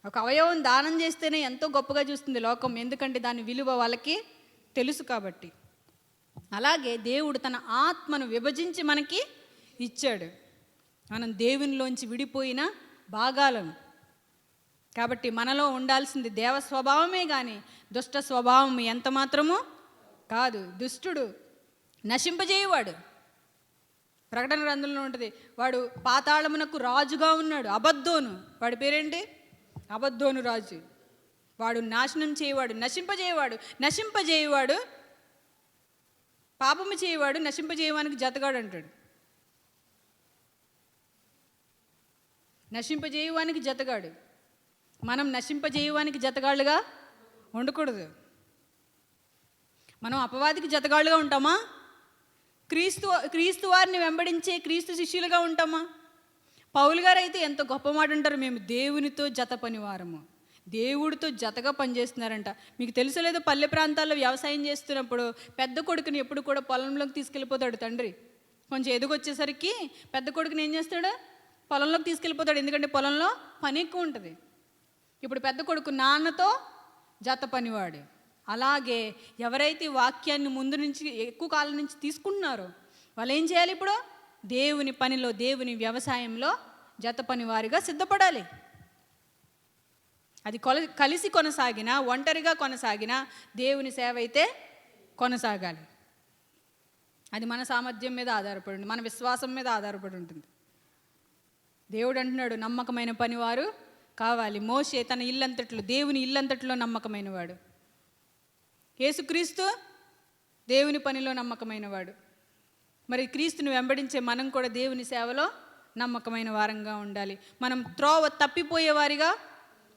ఒక అవయవం దానం చేస్తేనే ఎంతో గొప్పగా చూస్తుంది లోకం, ఎందుకంటే దాని విలువ వాళ్ళకి తెలుసు కాబట్టి. అలాగే దేవుడు తన ఆత్మను విభజించి మనకి ఇచ్చాడు. మనం దేవునిలోంచి విడిపోయిన భాగాలను. కాబట్టి మనలో ఉండాల్సింది దేవ స్వభావమే కానీ దుష్ట స్వభావం ఎంత మాత్రమూ కాదు. దుష్టుడు నశింపజేయవాడు. ప్రకటన గ్రంథంలో ఉంటుంది, వాడు పాతాళమునకు రాజుగా ఉన్నాడు, అబద్ధోను. వాడి పేరేంటి? అబద్ధోను రాజు. వాడు నాశనం చేయవాడు, నశింపజేయవాడు, పాపము చేయవాడు, నశింపజేయవానికి జతగాడు అంటాడు. నశింపజేయవానికి జతగాడు. మనం నశింపజేయవానికి జతగాళ్ళుగా ఉండకూడదు. మనం అపవాదికి జతగాళ్ళుగా ఉంటామా? క్రీస్తు వారిని వెంబడించే క్రీస్తు శిష్యులుగా ఉంటామా? పౌలు గారు అయితే ఎంత గొప్ప మాట అంటారు, మేము దేవునితో జత పనివారము. దేవుడితో జతగా పనిచేస్తున్నారంట. మీకు తెలుసో లేదో, పల్లె ప్రాంతాల్లో వ్యవసాయం చేస్తున్నప్పుడు పెద్ద కొడుకుని ఎప్పుడు కూడా పొలంలోకి తీసుకెళ్ళిపోతాడు తండ్రి. కొంచెం ఎదుగొచ్చేసరికి పెద్ద కొడుకుని ఏం చేస్తాడు, పొలంలోకి తీసుకెళ్ళిపోతాడు. ఎందుకంటే పొలంలో పని ఎక్కువ ఉంటుంది. ఇప్పుడు పెద్ద కొడుకు నాన్నతో జత పనివాడు. అలాగే ఎవరైతే వాక్యాన్ని ముందు నుంచి ఎక్కువ కాలం నుంచి తీసుకుంటున్నారో వాళ్ళు ఏం చేయాలి? ఇప్పుడు దేవుని పనిలో, దేవుని వ్యవసాయంలో జత పనివారిగా సిద్ధపడాలి. అది కలిసి కొనసాగినా, ఒంటరిగా కొనసాగినా దేవుని సేవ అయితే కొనసాగాలి. అది మన సామర్థ్యం మీద ఆధారపడి ఉంటుంది, మన విశ్వాసం మీద ఆధారపడి ఉంటుంది. దేవుడు అంటున్నాడు, నమ్మకమైన పనివారు కావాలి. మోషే తన ఇల్లంతట్లో, దేవుని ఇల్లంతట్లో నమ్మకమైన వాడు. యేసుక్రీస్తు దేవుని పనిలో నమ్మకమైన వాడు. మరి క్రీస్తుని వెంబడించే మనం కూడా దేవుని సేవలో నమ్మకమైన వారంగా ఉండాలి. మనం త్రోవ తప్పిపోయేవారిగా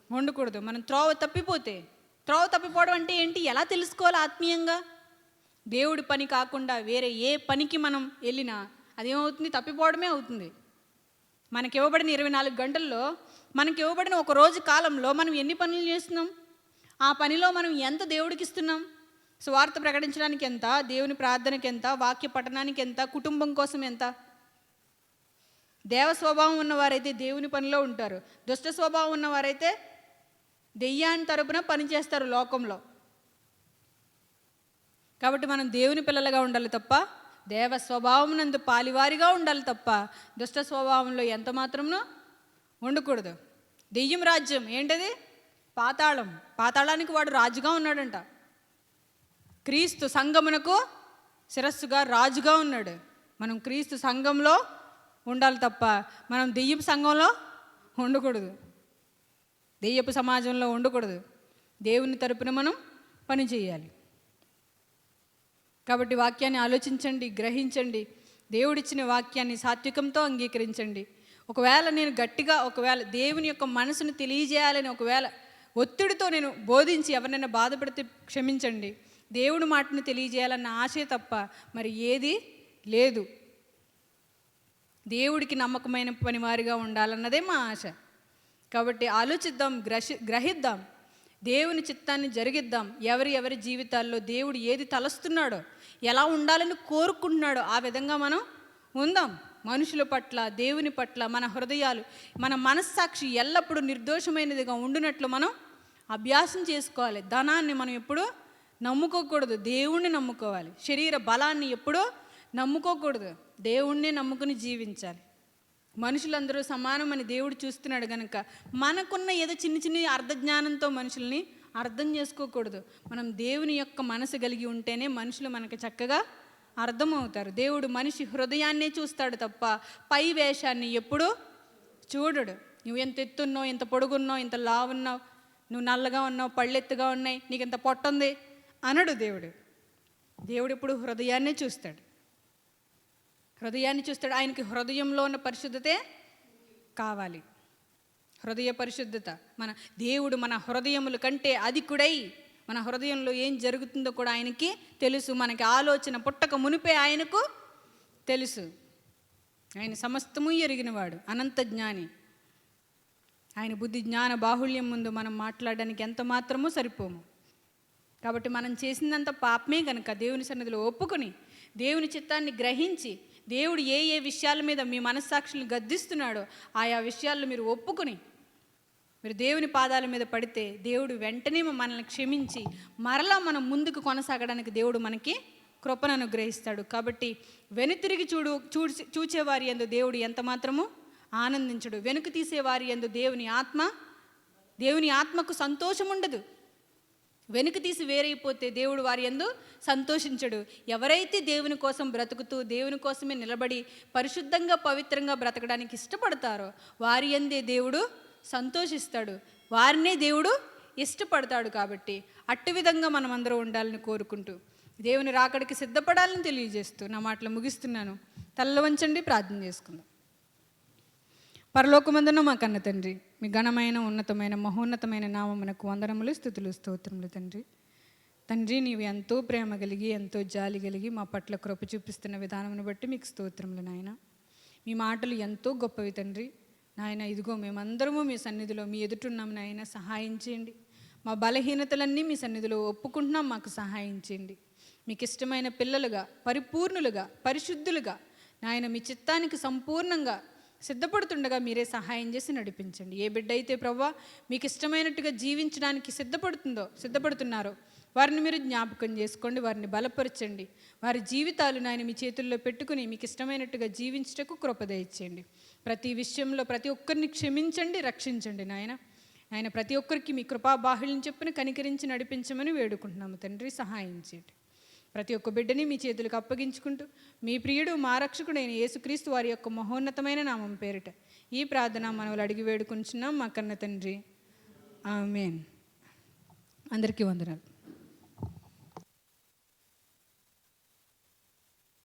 ఉండకూడదు. మనం త్రోవ తప్పిపోవడం అంటే ఏంటి, ఎలా తెలుసుకోవాలి ఆత్మీయంగా? దేవుడి పని కాకుండా వేరే ఏ పనికి మనం వెళ్ళినా అదేమవుతుంది, తప్పిపోవడమే అవుతుంది. మనకి ఇవ్వబడిన 24 గంటల్లో, మనకి ఇవ్వబడిన ఒక రోజు కాలంలో మనం ఎన్ని పనులు చేస్తున్నాం? ఆ పనిలో మనం ఎంత దేవుడికి ఇస్తున్నాం? సువార్త ప్రకటించడానికి ఎంత, దేవుని ప్రార్థనకి ఎంత, వాక్య పఠనానికి ఎంత, కుటుంబం కోసం ఎంత? దేవ స్వభావం ఉన్నవారైతే దేవుని పనిలో ఉంటారు. దుష్ట స్వభావం ఉన్నవారైతే దెయ్యాన్ని తరపున పనిచేస్తారు లోకంలో. కాబట్టి మనం దేవుని పిల్లలుగా ఉండాలి తప్ప, దేవ స్వభావం నందు పాలివారిగా ఉండాలి తప్ప దుష్ట స్వభావంలో ఎంత మాత్రమునో ఉండకూడదు. దెయ్యం రాజ్యం ఏంటది? పాతాళం. పాతాళానికి వాడు రాజుగా ఉన్నాడంట. క్రీస్తు సంఘమునకు శిరస్సుగా రాజుగా ఉన్నాడు. మనం క్రీస్తు సంఘంలో ఉండాలి తప్ప మనం దెయ్యపు సంఘంలో ఉండకూడదు, దెయ్యపు సమాజంలో ఉండకూడదు. దేవుని తరపున మనం పని చేయాలి. కాబట్టి వాక్యాన్ని ఆలోచించండి, గ్రహించండి. దేవుడిచ్చిన వాక్యాన్ని సాత్వికంతో అంగీకరించండి. ఒకవేళ నేను గట్టిగా, ఒకవేళ దేవుని యొక్క మనసును తెలియజేయాలని ఒకవేళ ఒత్తిడితో నేను బోధించి ఎవరినైనా బాధపడితే క్షమించండి. దేవుడి మాటను తెలియజేయాలన్న ఆశే తప్ప మరి ఏది లేదు. దేవుడికి నమ్మకమైన పనివారిగా ఉండాలన్నదే మా ఆశ. కాబట్టి ఆలోచిద్దాం, గ్రహిద్దాం, దేవుని చిత్తాన్ని జరిగిద్దాం. ఎవరి జీవితాల్లో దేవుడు ఏది తలస్తున్నాడో, ఎలా ఉండాలని కోరుకుంటున్నాడో ఆ విధంగా మనం ఉందాం. మనుషుల పట్ల, దేవుని పట్ల మన హృదయాలు, మన మనస్సాక్షి ఎల్లప్పుడూ నిర్దోషమైనదిగా ఉండునట్లు మనం అభ్యాసం చేసుకోవాలి. ధనాన్ని మనం ఎప్పుడూ నమ్ముకోకూడదు, దేవుణ్ణి నమ్ముకోవాలి. శరీర బలాన్ని ఎప్పుడూ నమ్ముకోకూడదు, దేవుణ్ణి నమ్ముకుని జీవించాలి. మనుషులందరూ సమానమని దేవుడు చూస్తున్నాడు కనుక మనకున్న ఏదో చిన్న అర్ధజ్ఞానంతో మనుషుల్ని అర్థం చేసుకోకూడదు. మనం దేవుని యొక్క మనసు కలిగి ఉంటేనే మనుషులు మనకు చక్కగా అర్థమవుతారు. దేవుడు మనిషి హృదయాన్నే చూస్తాడు తప్ప పై వేషాన్ని ఎప్పుడూ చూడడు. నువ్వు ఎంత ఎత్తున్నావు, ఎంత పొడుగున్నావు, ఇంత లావున్నావు, నువ్వు నల్లగా ఉన్నావు, పళ్ళెత్తుగా ఉన్నాయి, నీకు ఇంత పొట్టుంది అనడు దేవుడు. దేవుడు ఎప్పుడు హృదయాన్నే చూస్తాడు, హృదయాన్ని చూస్తాడు. ఆయనకి హృదయంలో ఉన్న పరిశుద్ధతే కావాలి, హృదయ పరిశుద్ధత. దేవుడు మన హృదయముల కంటే అధికుడై మన హృదయంలో ఏం జరుగుతుందో కూడా ఆయనకి తెలుసు. మనకి ఆలోచన పుట్టక మునిపే ఆయనకు తెలుసు. ఆయన సమస్తము ఎరిగినవాడు, అనంత జ్ఞాని. ఆయన బుద్ధి జ్ఞాన బాహుళ్యం ముందు మనం మాట్లాడడానికి ఎంత మాత్రమూ సరిపోము. కాబట్టి మనం చేసిందంత పాపమే కనుక దేవుని సన్నిధిలో ఒప్పుకొని, దేవుని చిత్తాన్ని గ్రహించి, దేవుడు ఏ విషయాల మీద మీ మనస్సాక్షులను గద్దిస్తున్నాడో ఆయా విషయాల్లో మీరు ఒప్పుకొని మీరు దేవుని పాదాల మీద పడితే దేవుడు వెంటనే మనల్ని క్షమించి మరలా మనం ముందుకు కొనసాగడానికి దేవుడు మనకి కృపను అనుగ్రహిస్తాడు. కాబట్టి వెనుతిరిగి చూచేవారి యందు దేవుడు ఎంత మాత్రము ఆనందించడు. వెనుక తీసేవారి యందు దేవుని ఆత్మకు సంతోషం ఉండదు. వెనుక తీసి వేరైపోతే దేవుడు వారి యందు సంతోషించడు. ఎవరైతే దేవుని కోసం బ్రతుకుతూ దేవుని కోసమే నిలబడి పరిశుద్ధంగా పవిత్రంగా బ్రతకడానికి ఇష్టపడతారో వారి యందే దేవుడు సంతోషిస్తాడు, వారినే దేవుడు ఇష్టపడతాడు. కాబట్టి అట్టి విధంగా మనం అందరూ ఉండాలని కోరుకుంటూ దేవుని రాకడికి సిద్ధపడాలని తెలియజేస్తూ నా మాటలు ముగిస్తున్నాను. తలలో వంచండి, ప్రార్థన చేసుకుందాం. పరలోకమందున మా కన్న తండ్రి, మీ ఘనమైన ఉన్నతమైన మహోన్నతమైన నామమునకు వందనములు, స్తుతులు, స్తోత్రములు తండ్రి. తండ్రి, నీవు ఎంతో ప్రేమ కలిగి ఎంతో జాలి కలిగి మా పట్ల కృప చూపిస్తున్న విధానమును బట్టి మీకు స్తోత్రములు నాయన. మీ మాటలు ఎంతో గొప్పవి తండ్రి. నాయన, ఇదిగో మేమందరము మీ సన్నిధిలో మీ ఎదుటున్నాం నాయన, సహాయం చేయండి. మా బలహీనతలన్నీ మీ సన్నిధిలో ఒప్పుకుంటున్నాం, మాకు సహాయం చేయండి. మీకు ఇష్టమైన పిల్లలుగా, పరిపూర్ణులుగా, పరిశుద్ధులుగా నాయన మీ చిత్తానికి సంపూర్ణంగా సిద్ధపడుతుండగా మీరే సహాయం చేసి నడిపించండి. ఏ బిడ్డ అయితే ప్రవ్వా మీకు ఇష్టమైనట్టుగా జీవించడానికి సిద్ధపడుతున్నారో వారిని మీరు జ్ఞాపకం చేసుకోండి, వారిని బలపరచండి. వారి జీవితాలు నాయన మీ చేతుల్లో పెట్టుకుని మీకు ఇష్టమైనట్టుగా జీవించటకు కృప దయచేయండి. ప్రతి విషయంలో ప్రతి ఒక్కరిని క్షమించండి, రక్షించండి నాయన. ఆయన ప్రతి ఒక్కరికి మీ కృపా బాహుళ్యం చెప్పున కనికరించి నడిపించమని వేడుకుంటున్నాము తండ్రి. సహాయం చేయండి. ప్రతి ఒక్క బిడ్డని మీ చేతులకు అప్పగించుకుంటూ మీ ప్రియుడు మా రక్షకుడైన యేసుక్రీస్తు వారి యొక్క మహోన్నతమైన నామం పేరిట ఈ ప్రార్థన మనవులు అడిగి వేడుకుంటున్నాం మా కన్న తండ్రి. ఆమేన్. అందరికీ వందనాలు.